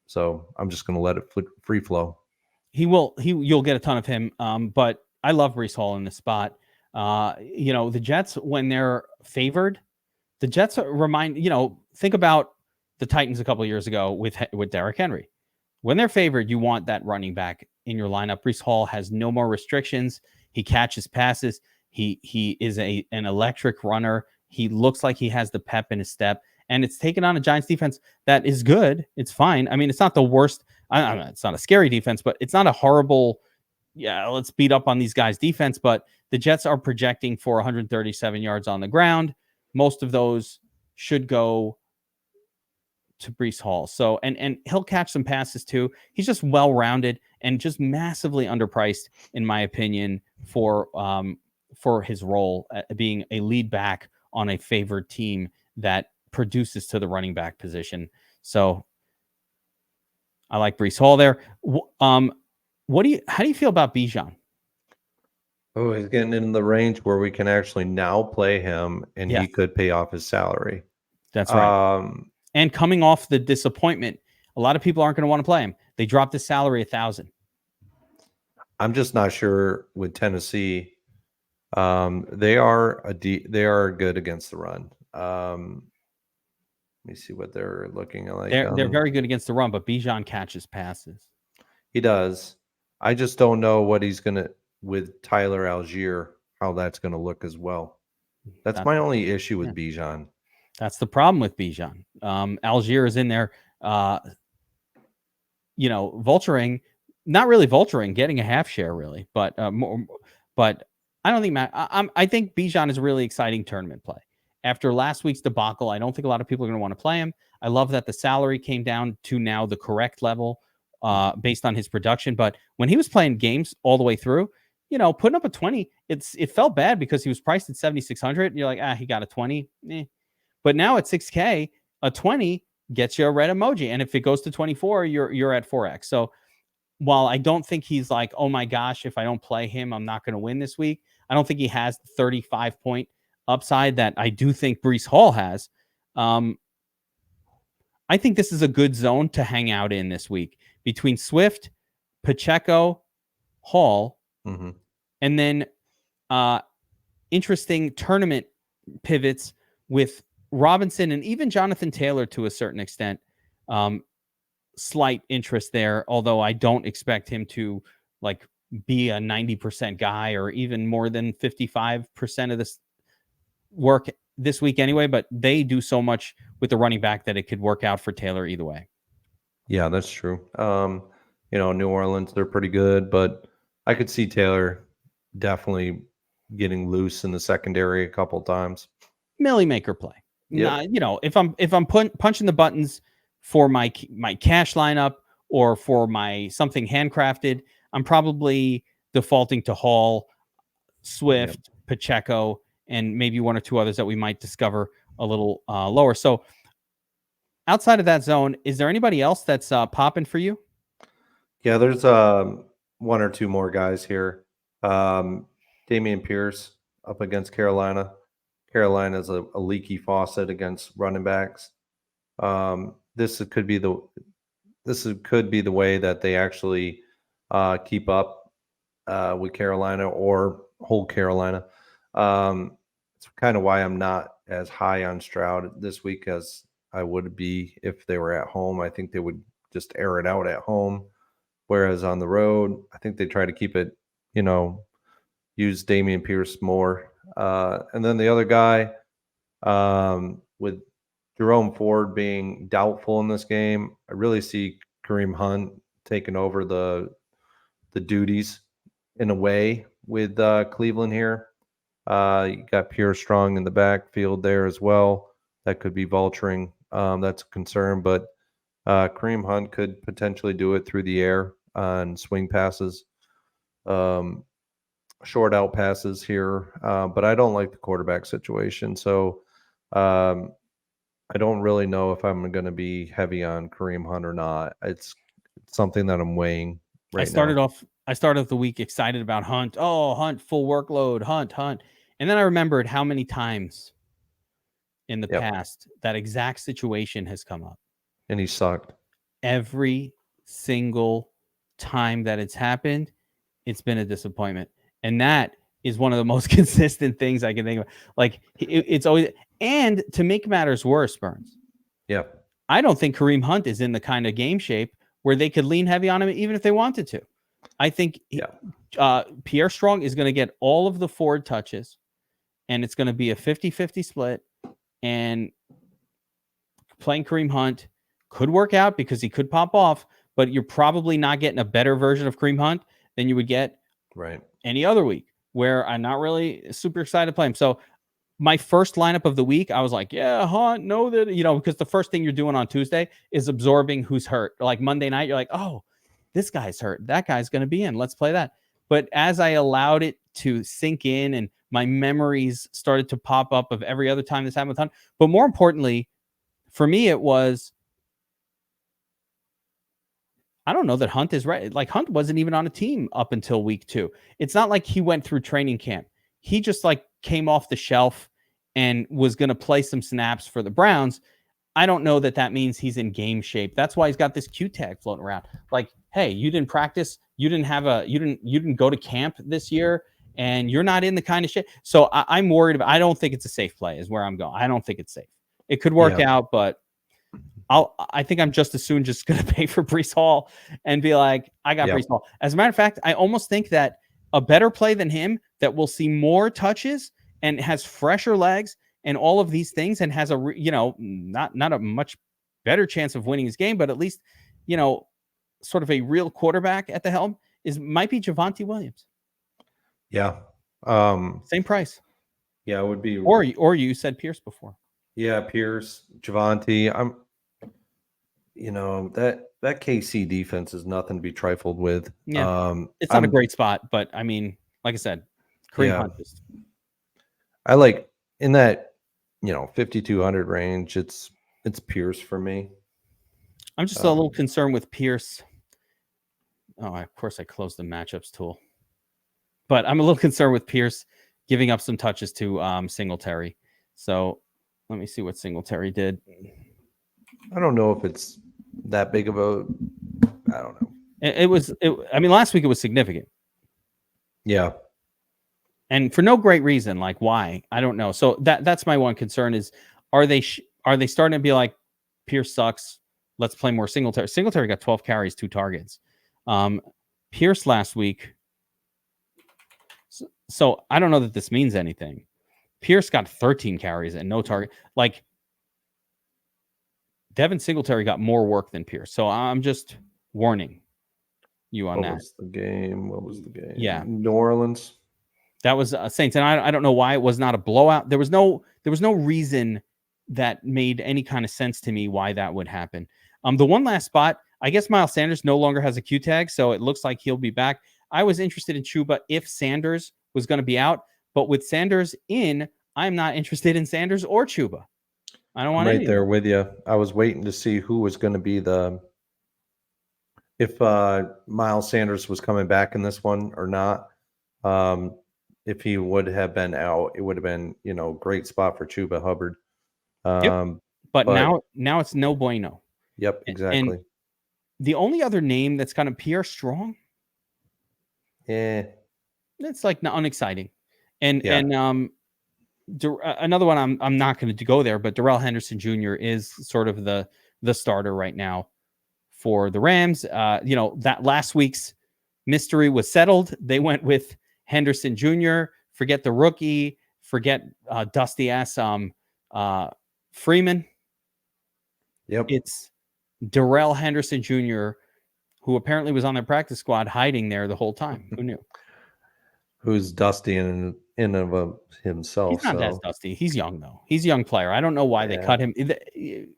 So I'm just going to let it free flow. You'll get a ton of him. But I love Breece Hall in this spot. The Jets, when they're favored, the Jets think about the Titans a couple of years ago with Derrick Henry. When they're favored, you want that running back in your lineup. Breece Hall has no more restrictions. He catches passes. He is an electric runner. He looks like he has the pep in his step, and it's taken on a Giants defense that is good. It's fine. I mean, it's not the worst. It's not a scary defense, but it's not a horrible, let's beat up on these guys defense. But the Jets are projecting for 137 yards on the ground. Most of those should go to Breece Hall. So, and he'll catch some passes too. He's just well-rounded and just massively underpriced, in my opinion, for his role being a lead back on a favored team that produces to the running back position. So I like Breece Hall there. How do you feel about Bijan? Oh, he's getting in the range where we can actually now play him, and he could pay off his salary. That's right. And coming off the disappointment, a lot of people aren't going to want to play him. They dropped his salary $1,000. I'm just not sure with Tennessee. They are good against the run. Let me see what they're looking like. They're very good against the run, but Bijan catches passes. He does. I just don't know what he's gonna with Tyler Algier, how that's gonna look as well. That's my only issue with Bijan. That's the problem with Bijan. Algier is in there, vulturing, not really vulturing, getting a half share really, but I don't think I think Bijan is a really exciting tournament play. After last week's debacle, I don't think a lot of people are going to want to play him. I love that the salary came down to now the correct level based on his production. But when he was playing games all the way through, putting up a 20, it felt bad because he was priced at 7,600. You're like, he got a 20. But now at 6K, a 20 gets you a red emoji. And if it goes to 24, you're at 4X. So while I don't think he's like, oh my gosh, if I don't play him, I'm not going to win this week. I don't think he has the 35-point upside that I do think Breece Hall has. I think this is a good zone to hang out in this week between Swift, Pacheco, Hall, and then interesting tournament pivots with Robinson and even Jonathan Taylor to a certain extent. Slight interest there, although I don't expect him to like be a 90% guy or even more than 55% of this work this week anyway, but they do so much with the running back that it could work out for Taylor either way. Yeah, that's true. New Orleans, they're pretty good, but I could see Taylor definitely getting loose in the secondary a couple times. Millie maker play. Yep. If I'm punching the buttons for my cash lineup or for my something handcrafted, I'm probably defaulting to Hall, Swift, Pacheco, and maybe one or two others that we might discover a little lower. So outside of that zone, is there anybody else that's popping for you? Yeah, there's one or two more guys here. Dameon Pierce up against Carolina. Carolina is a leaky faucet against running backs. This could be the way that they actually keep up with Carolina or hold Carolina. It's kind of why I'm not as high on Stroud this week as I would be if they were at home. I think they would just air it out at home, whereas on the road, I think they try to keep it, use Dameon Pierce more. And then the other guy, with Jerome Ford being doubtful in this game, I really see Kareem Hunt taking over the duties in a way with Cleveland here. You got Pierce strong in the backfield there as well. That could be vulturing. That's a concern, but Kareem Hunt could potentially do it through the air on swing passes, short out passes here. But I don't like the quarterback situation. So I don't really know if I'm going to be heavy on Kareem Hunt or not. It's something that I'm weighing right now. I started off the week excited about Hunt. Oh, Hunt, full workload, Hunt. And then I remembered how many times in the past that exact situation has come up. And he sucked. Every single time that it's happened, it's been a disappointment. And that is one of the most consistent things I can think of. Like, it's always, and to make matters worse, Burns. Yeah. I don't think Kareem Hunt is in the kind of game shape where they could lean heavy on him even if they wanted to. I think Pierre Strong is going to get all of the Ford touches, and it's going to be a 50-50 split. And playing Kareem Hunt could work out because he could pop off, but you're probably not getting a better version of Kareem Hunt than you would get any other week, where I'm not really super excited to play him. So my first lineup of the week, I was like, Hunt, know that, because the first thing you're doing on Tuesday is absorbing who's hurt. Like Monday night, you're like, oh, this guy's hurt. That guy's going to be in. Let's play that. But as I allowed it to sink in and my memories started to pop up of every other time this happened with Hunt, but more importantly, for me, it was, I don't know that Hunt is right. Like, Hunt wasn't even on a team up until week 2. It's not like he went through training camp. He just came off the shelf and was going to play some snaps for the Browns. I don't know that that means he's in game shape. That's why he's got this Q tag floating around. Like, hey, you didn't practice. You didn't go to camp this year, and you're not in the kind of shit. So I'm worried about, I don't think it's a safe play is where I'm going. I don't think it's safe. It could work out, but I think I'm just as soon just going to pay for Breece Hall and be like, I got Breece Hall. As a matter of fact, I almost think that a better play than him that will see more touches and has fresher legs and all of these things and has not a much better chance of winning his game, but at least, sort of a real quarterback at the helm might be Javonte Williams. Yeah. Same price. Yeah, it would be. Or you said Pierce before. Yeah, Pierce, Javonte. That KC defense is nothing to be trifled with. Yeah, it's not a great spot, but I mean, like I said, Kareem Hunt. I like in that 5,200 range. It's Pierce for me. I'm just a little concerned with Pierce. Oh, of course I closed the matchups tool, but I'm a little concerned with Pierce giving up some touches to Singletary. So let me see what Singletary did. I don't know if it's that big of a. I don't know. I mean, last week it was significant. Yeah. And for no great reason, like why? I don't know. So that's my one concern is, are they starting to be like, Pierce sucks, let's play more Singletary. Singletary got 12 carries, 2 targets. Pierce last week. So I don't know that this means anything. Pierce got 13 carries and no target. Like Devin Singletary got more work than Pierce. So I'm just warning you on that. What was the game? Yeah. New Orleans. That was Saints. And I don't know why it was not a blowout. There was no reason that made any kind of sense to me why that would happen. The one last spot, I guess Miles Sanders no longer has a Q tag, so it looks like he'll be back. I was interested in Chuba if Sanders was going to be out, but with Sanders in, I'm not interested in Sanders or Chuba. I don't want right there with you. I was waiting to see who was going to be if Miles Sanders was coming back in this one or not. If he would have been out, it would have been, great spot for Chuba Hubbard. Yep. But now it's no bueno. Yep, exactly. And the only other name that's kind of Pierre Strong, it's like unexciting. And another one I'm not going to go there, but Darrell Henderson Jr. is sort of the starter right now for the Rams. That last week's mystery was settled. They went with Henderson Jr. Forget the rookie. Forget dusty ass Freeman. Yep. It's Darrell Henderson Jr., who apparently was on their practice squad hiding there the whole time. Who knew? Who's dusty in of himself. He's not that dusty. He's young, though. He's a young player. I don't know why they cut him.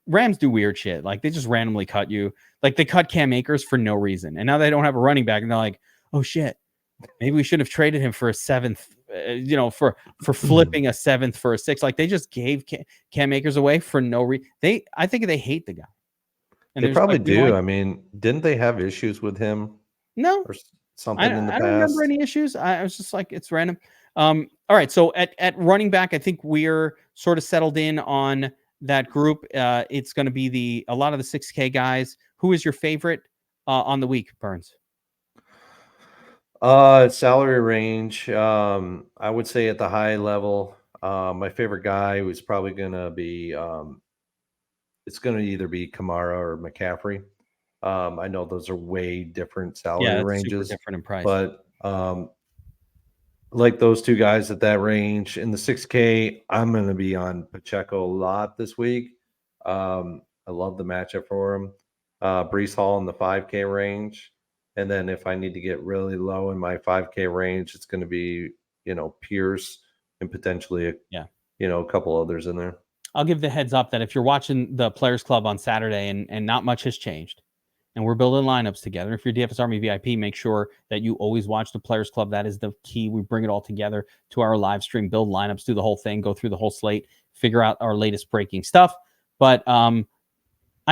Rams do weird shit. Like, they just randomly cut you. Like, they cut Cam Akers for no reason. And now they don't have a running back. And they're like, oh, shit. Maybe we should have traded him for a 7th, for flipping a 7th for a 6th. Like, they just gave Cam Akers away for no reason. I think they hate the guy. And they probably do. I mean, didn't they have issues with him? No. Or something in the past? I don't remember any issues. I was just like, it's random. All right. So at running back, I think we're sort of settled in on that group. It's going to be a lot of the 6K guys. Who is your favorite on the week, Burns? Salary range. I would say at the high level, my favorite guy was probably going to be, it's going to either be Kamara or McCaffrey. I know those are way different salary ranges, super different in price. But like those two guys at that range in the 6K, I'm going to be on Pacheco a lot this week. I love the matchup for him. Breece Hall in the 5K range. And then if I need to get really low in my 5K range, it's going to be, Pierce and potentially a couple others in there. I'll give the heads up that if you're watching the Players Club on Saturday and not much has changed, and we're building lineups together, if you're DFS Army VIP, make sure that you always watch the Players Club. That is the key. We bring it all together to our live stream, build lineups, do the whole thing, go through the whole slate, figure out our latest breaking stuff. But I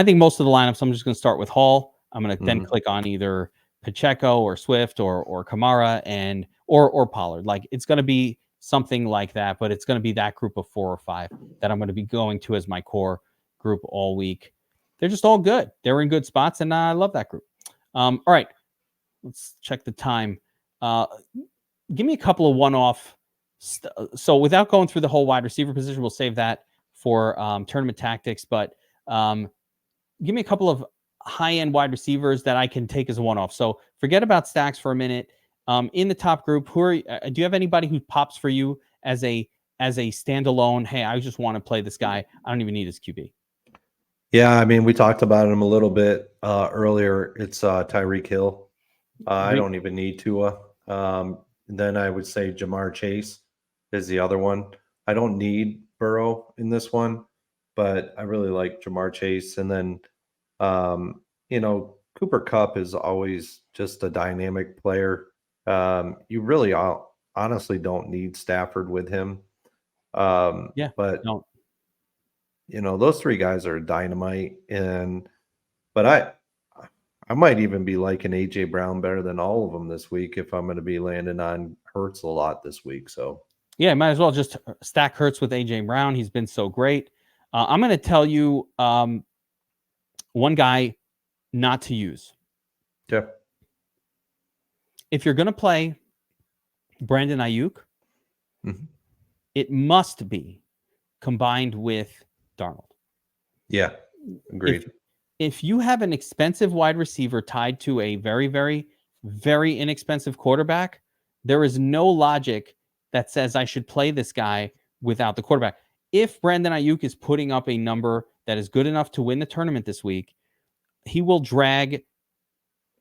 think most of the lineups, I'm just going to start with Hall. I'm going to then click on either Pacheco or Swift or Kamara or Pollard. Like, it's going to be something like that, but it's going to be that group of 4 or 5 that I'm going to be going to as my core group all week. They're just all good. They're in good spots, and I love that group. All right, let's check the time. Give me a couple of one-off. So without going through the whole wide receiver position, we'll save that for tournament tactics, but give me a couple of high-end wide receivers that I can take as a one-off. So forget about stacks for a minute. In the top group, do you have anybody who pops for you as a standalone? Hey, I just want to play this guy. I don't even need his QB. Yeah, I mean, we talked about him a little bit earlier. It's Tyreek Hill. I don't even need Tua. Then I would say Jamar Chase is the other one. I don't need Burrow in this one, but I really like Jamar Chase. And then, Cooper Kupp is always just a dynamic player. You really honestly don't need Stafford with him. Yeah, but no, those three guys are dynamite, but I might even be liking AJ Brown better than all of them this week if I'm going to be landing on Hurts a lot this week. So yeah, might as well just stack Hurts with AJ Brown. He's been so great. I'm going to tell you one guy not to use. yeah, If you're going to play Brandon Ayuk, it must be combined with Darnold. Yeah, agreed. If you have an expensive wide receiver tied to a very, very, very inexpensive quarterback, there is no logic that says I should play this guy without the quarterback. If Brandon Ayuk is putting up a number that is good enough to win the tournament this week, he will drag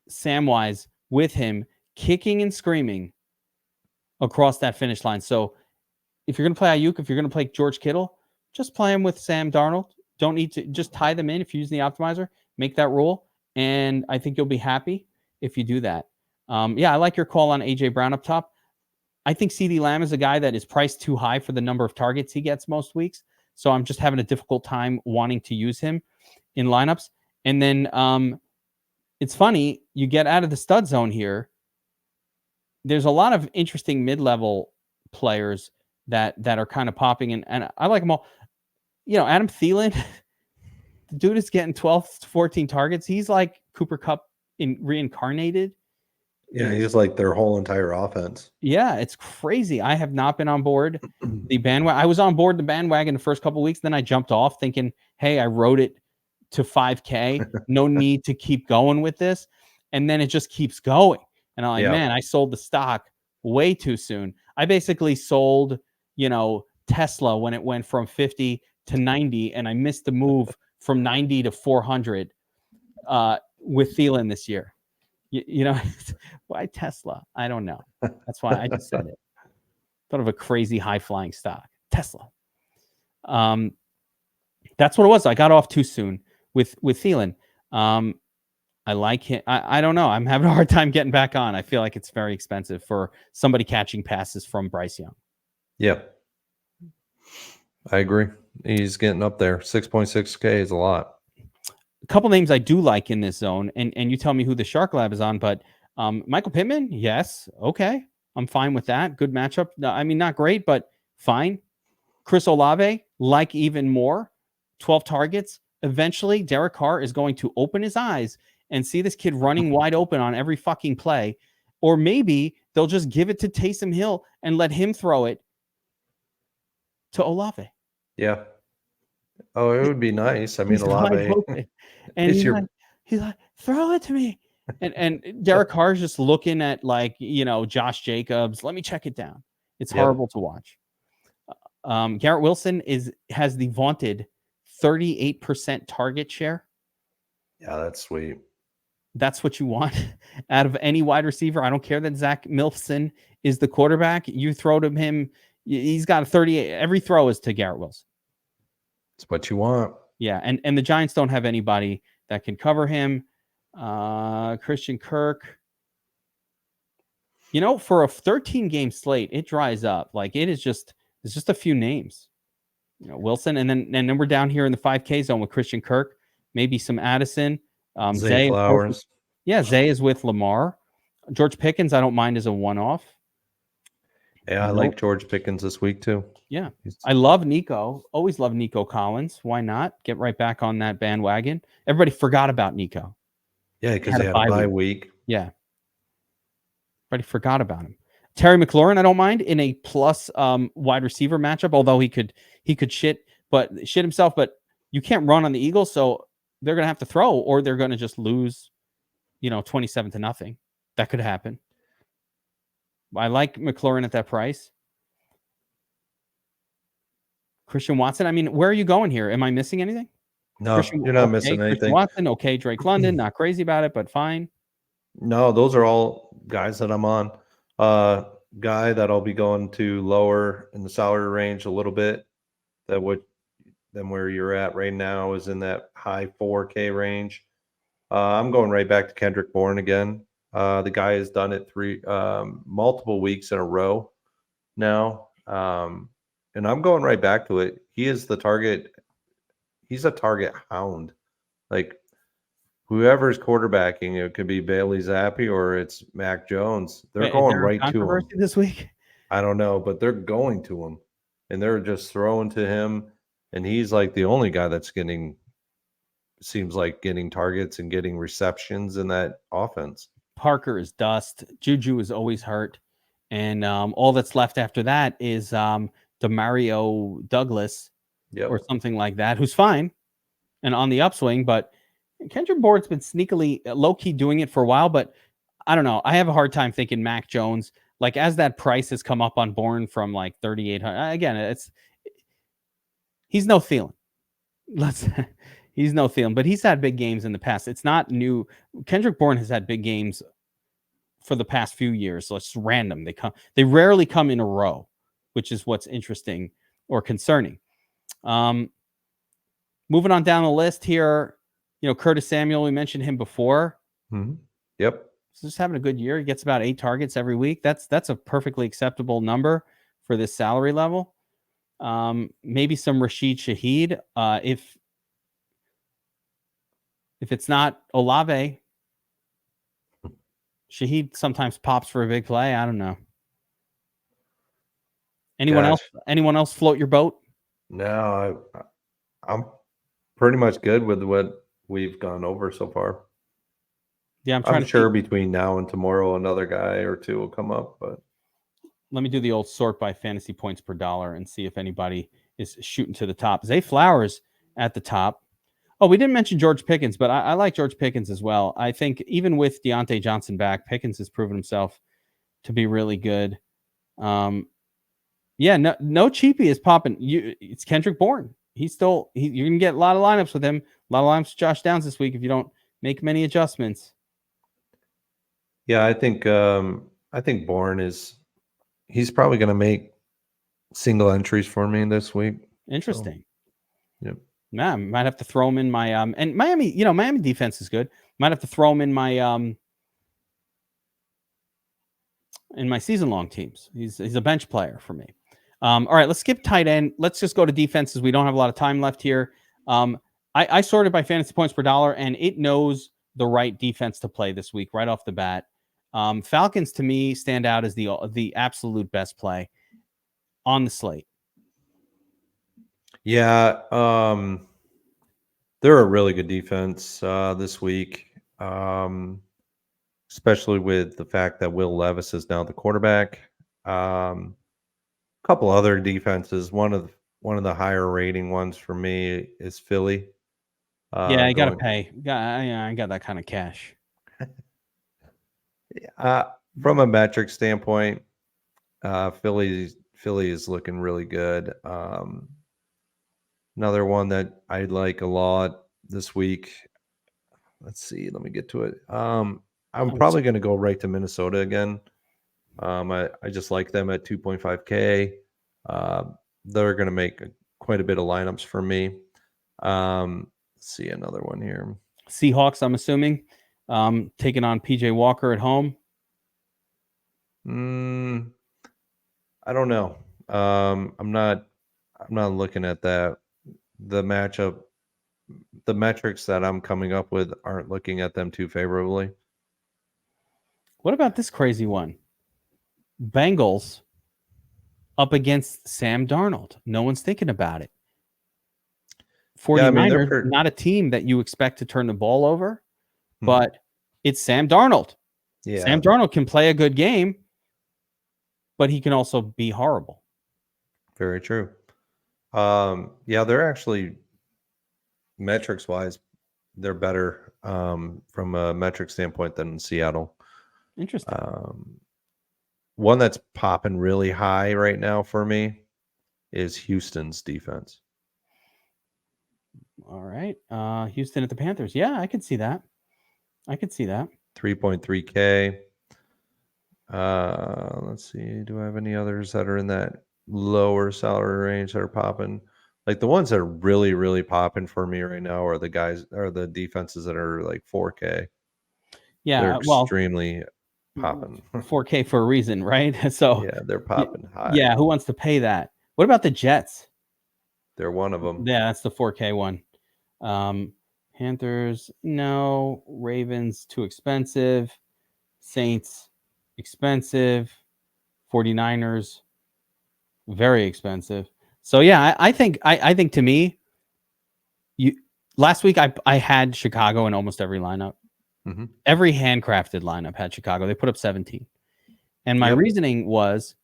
Samwise with him, kicking and screaming across that finish line. So if you're going to play Ayuk, if you're going to play George Kittle, just play him with Sam Darnold. Don't need to just tie them in if you use the optimizer. Make that rule, and I think you'll be happy if you do that. Yeah, I like your call on AJ Brown up top. I think CeeDee Lamb is a guy that is priced too high for the number of targets he gets most weeks. So I'm just having a difficult time wanting to use him in lineups. And then it's funny, you get out of the stud zone here. There's a lot of interesting mid-level players that are kind of popping, and I like them all. Adam Thielen, the dude is getting 12 to 14 targets. He's like Cooper Kupp reincarnated. Yeah, he's like their whole entire offense. Yeah, it's crazy. I have not been on board the bandwagon. I was on board the bandwagon the first couple of weeks. Then I jumped off thinking, hey, I wrote it to 5K. No need to keep going with this. And then it just keeps going. And I'm like, man, I sold the stock way too soon. I basically sold, Tesla when it went from 50 to 90, and I missed the move from 90 to 400 with Thielen this year. Why Tesla? I don't know. That's why I just said it. Thought of a crazy high flying stock, Tesla. That's what it was. I got off too soon with Thielen. I like him. I don't know. I'm having a hard time getting back on. I feel like it's very expensive for somebody catching passes from Bryce Young. Yeah, I agree. He's getting up there. 6.6K is a lot. A couple names I do like in this zone, and you tell me who the Shark Lab is on, but Michael Pittman, yes, okay. I'm fine with that. Good matchup. I mean, not great, but fine. Chris Olave, like even more. 12 targets. Eventually, Derek Carr is going to open his eyes and see this kid running wide open on every fucking play. Or maybe they'll just give it to Taysom Hill and let him throw it to Olave. Yeah. Oh, it would be nice. I mean, Olave. And he's like, throw it to me. And Derek Carr's just looking at Josh Jacobs. Let me check it down. It's horrible to watch. Garrett Wilson has the vaunted 38% target share. Yeah, that's sweet. That's what you want out of any wide receiver. I don't care that Zach Milson is the quarterback. You throw to him, he's got a 38. Every throw is to Garrett Wilson. It's what you want. Yeah, and the Giants don't have anybody that can cover him. Christian Kirk. For a 13-game slate, it dries up. Like it's just a few names. Wilson, and then we're down here in the 5K zone with Christian Kirk, maybe some Addison. Zay Flowers. Zay is with Lamar. George Pickens, I don't mind as a one-off. Yeah, I like George Pickens this week too. Yeah. I love Nico. Always love Nico Collins. Why not? Get right back on that bandwagon. Everybody forgot about Nico. Yeah, because he had a bye week. Yeah. Everybody forgot about him. Terry McLaurin, I don't mind in a plus wide receiver matchup, although he could shit himself, but you can't run on the Eagles, so they're going to have to throw, or they're going to just lose, 27-0. That could happen. I like McLaurin at that price. Christian Watson. I mean, where are you going here? Am I missing anything? No, you're not missing anything. Christian Watson, okay. Drake London, not crazy about it, but fine. No, those are all guys that I'm on. Guy that I'll be going to lower in the salary range a little bit than where you're at right now is in that high 4K range. I'm going right back to Kendrick Bourne again. The guy has done it multiple weeks in a row now. And I'm going right back to it. He is the target. He's a target hound. Like whoever's quarterbacking, it could be Bailey Zappi or it's Mac Jones. They're Wait, is going there a right to him. controversy this week? I don't know, but they're going to him. And they're just throwing to him. And he's like the only guy that's seems like getting targets and getting receptions in that offense. Parker is dust. Juju is always hurt. And all that's left after that is Demario Douglas or something like that, who's fine and on the upswing. But Kendrick Bourd's been sneakily low-key doing it for a while. But I don't know. I have a hard time thinking Mac Jones, like as that price has come up on Bourne from like 3,800. Again, he's no Thielen. He's no Thielen, but he's had big games in the past. It's not new. Kendrick Bourne has had big games for the past few years. So it's random. They rarely come in a row, which is what's interesting or concerning. Moving on down the list here, Curtis Samuel, we mentioned him before. Mm-hmm. Yep. He's just having a good year. He gets about 8 targets every week. That's a perfectly acceptable number for this salary level. Maybe some Rashid Shaheed. If it's not Olave, Shaheed sometimes pops for a big play. I don't know. Anyone else float your boat? No, I'm pretty much good with what we've gone over so far. Yeah, I'm sure between now and tomorrow another guy or two will come up, but let me do the old sort by fantasy points per dollar and see if anybody is shooting to the top. Zay Flowers at the top. Oh, we didn't mention George Pickens, but I like George Pickens as well. I think even with Deontay Johnson back, Pickens has proven himself to be really good. No cheapie is popping. It's Kendrick Bourne. You're gonna get a lot of lineups with him. A lot of lineups with Josh Downs this week if you don't make many adjustments. Yeah, I think Bourne he's probably going to make single entries for me this week. Interesting. So, yep. Yeah, might have to throw him in my and Miami. Miami defense is good. Might have to throw him in my season long teams. He's a bench player for me. All right, let's skip tight end. Let's just go to defenses. We don't have a lot of time left here. I sorted by fantasy points per dollar, and it knows the right defense to play this week right off the bat. Falcons to me stand out as the absolute best play on the slate. Yeah, they're a really good defense this week, especially with the fact that Will Levis is now the quarterback. A couple other defenses. One of the higher rating ones for me is Philly. I got to pay. I got that kind of cash. From a metric standpoint, Philly is looking really good. Another one that I like a lot this week. Let's see. Let me get to it. I'm probably going to go right to Minnesota again. I just like them at 2.5K. They're going to make quite a bit of lineups for me. Let's see another one here. Seahawks, I'm assuming, taking on PJ Walker at home. I don't know. I'm not looking at that. The matchup, the metrics that I'm coming up with aren't looking at them too favorably. What about this crazy one? Bengals up against Sam Darnold. No one's thinking about it. 49ers, not a team that you expect to turn the ball over, but it's Sam Darnold. Yeah. Sam Darnold can play a good game, but he can also be horrible. Very true. They're actually metrics wise, they're better from a metric standpoint than Seattle. Interesting. One that's popping really high right now for me is Houston's defense. All right. Houston at the Panthers. Yeah, I could see that. 3.3K. Let's see. Do I have any others that are in that lower salary range that are popping? Like the ones that are really, really popping for me right now are the defenses that are like 4K. Yeah, they're extremely popping. 4K for a reason, right? So yeah, they're popping high. Yeah, who wants to pay that? What about the Jets? They're one of them. Yeah, that's the 4K one. Panthers, no. Ravens, too expensive. Saints, expensive. 49ers, very expensive. So yeah, I think to me, last week I had Chicago in almost every lineup. Mm-hmm. Every handcrafted lineup had Chicago. They put up 17. And my reasoning was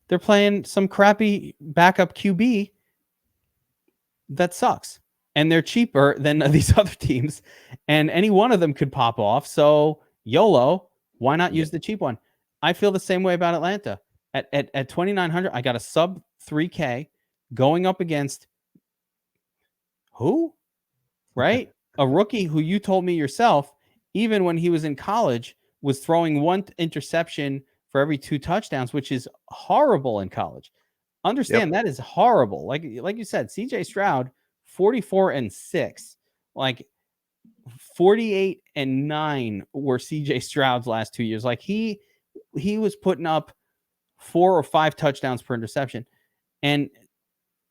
they're playing some crappy backup QB that sucks. And they're cheaper than these other teams. And any one of them could pop off. So YOLO, why not use the cheap one? I feel the same way about Atlanta. At 2,900, I got a sub 3K going up against who? Right? A rookie who you told me yourself, even when he was in college, was throwing one interception for every 2 touchdowns, which is horrible in college. Understand that is horrible. Like you said, CJ Stroud, 44-6. Like 48-9 were CJ Stroud's last 2 years. Like he was putting up 4 or 5 touchdowns per interception. And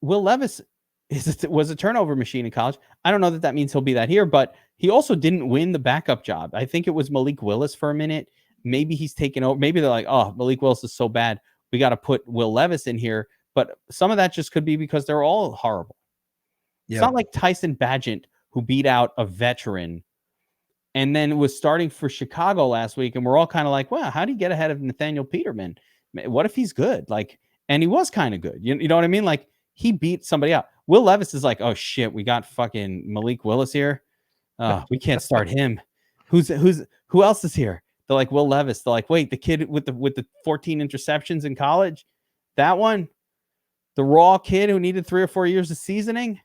Will Levis was a turnover machine in college. I don't know that means he'll be that here, but he also didn't win the backup job. I think it was Malik Willis for a minute. Maybe he's taken over. Maybe they're like, oh, Malik Willis is so bad, we got to put Will Levis in here. But some of that just could be because they're all horrible. It's not like Tyson Bagent, who beat out a veteran and then was starting for Chicago last week. And we're all kind of like, wow, how do you get ahead of Nathaniel Peterman? What if he's good? Like, and he was kind of good. You know what I mean? Like, he beat somebody out. Will Levis is like, oh shit, we got fucking Malik Willis here. We can't start him. Who else is here? They're like Will Levis. They're like, wait, the kid with the 14 interceptions in college, that one, the raw kid who needed 3 or 4 years of seasoning.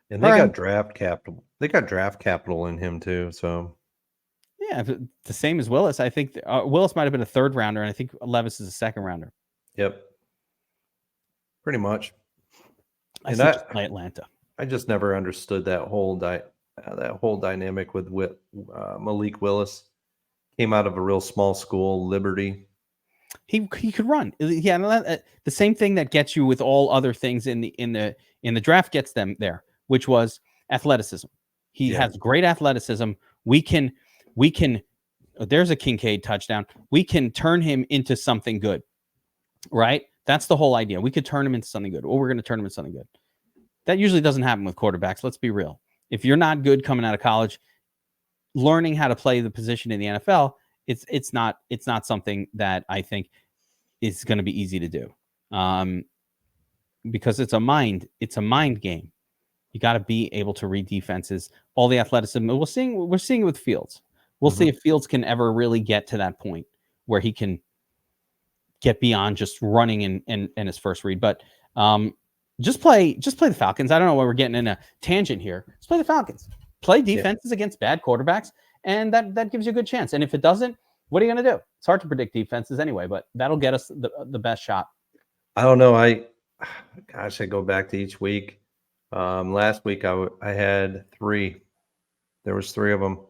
And they got draft capital. They got draft capital in him too. So yeah, the same as Willis. I think Willis might have been a 3rd rounder, and I think Levis is a 2nd rounder. Yep, pretty much. I just play Atlanta. I just never understood that whole dynamic with Malik Willis. Came out of a real small school, Liberty. He could run. Yeah, the same thing that gets you with all other things in the draft gets them there, which was athleticism. He has great athleticism. We can. There's a Kincaid touchdown. We can turn him into something good, right? That's the whole idea. We could turn him into something good. Or we're going to turn him into something good. That usually doesn't happen with quarterbacks. Let's be real. If you're not good coming out of college, learning how to play the position in the NFL, it's not something that I think is going to be easy to do, because it's a mind game. You got to be able to read defenses, all the athleticism. We're seeing it with Fields. We'll see if Fields can ever really get to that point where he can get beyond just running in his first read. But just play the Falcons. I don't know why we're getting in a tangent here. Just play the Falcons. Play defenses against bad quarterbacks, and that gives you a good chance. And if it doesn't, what are you going to do? It's hard to predict defenses anyway, but that'll get us the best shot. I don't know. I go back to each week. Last week I had 3. There was 3 of them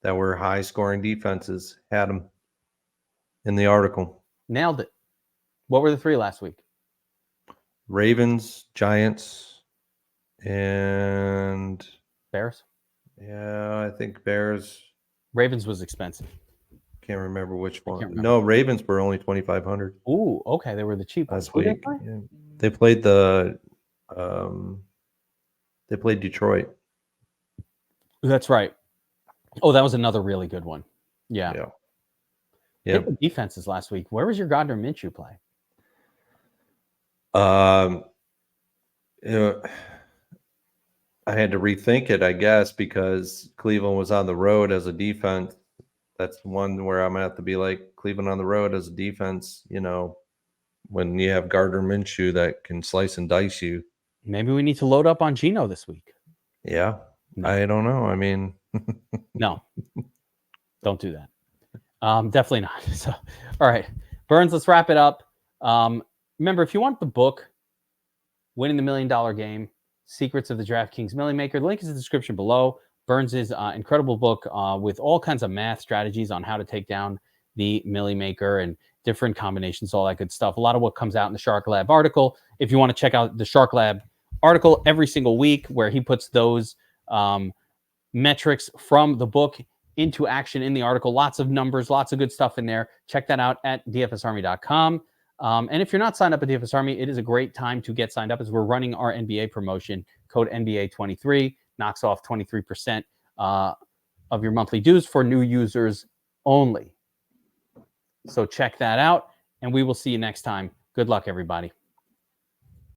that were high scoring defenses. Had them in the article. Nailed it. What were the 3 last week? Ravens, Giants, and Bears. Yeah, I think Bears. Ravens was expensive. Can't remember which one. No, Ravens were only 2,500. Ooh, okay, they were the cheap ones. Last week. They played They played Detroit. That's right. Oh, that was another really good one. Yeah. Yeah. The defenses last week. Where was your Gardner Minshew play? I had to rethink it, I guess, because Cleveland was on the road as a defense. That's one where I'm going to have to be like, Cleveland on the road as a defense, when you have Gardner Minshew that can slice and dice you. Maybe we need to load up on Geno this week. Yeah. No. I don't know. I mean, no, don't do that. Definitely not. So, all right, Burns, let's wrap it up. Remember, if you want the book, Winning the $1 Million Game, Secrets of the DraftKings Million Maker, the link is in the description below. Burns's incredible book with all kinds of math strategies on how to take down the Millie Maker and different combinations, all that good stuff. A lot of what comes out in the Shark Lab article. If you want to check out the Shark Lab article every single week where he puts those metrics from the book into action in the article, lots of numbers, lots of good stuff in there. Check that out at dfsarmy.com. And if you're not signed up at DFS Army, it is a great time to get signed up as we're running our NBA promotion. Code NBA23 knocks off 23% of your monthly dues for new users only. So check that out, and we will see you next time. Good luck, everybody.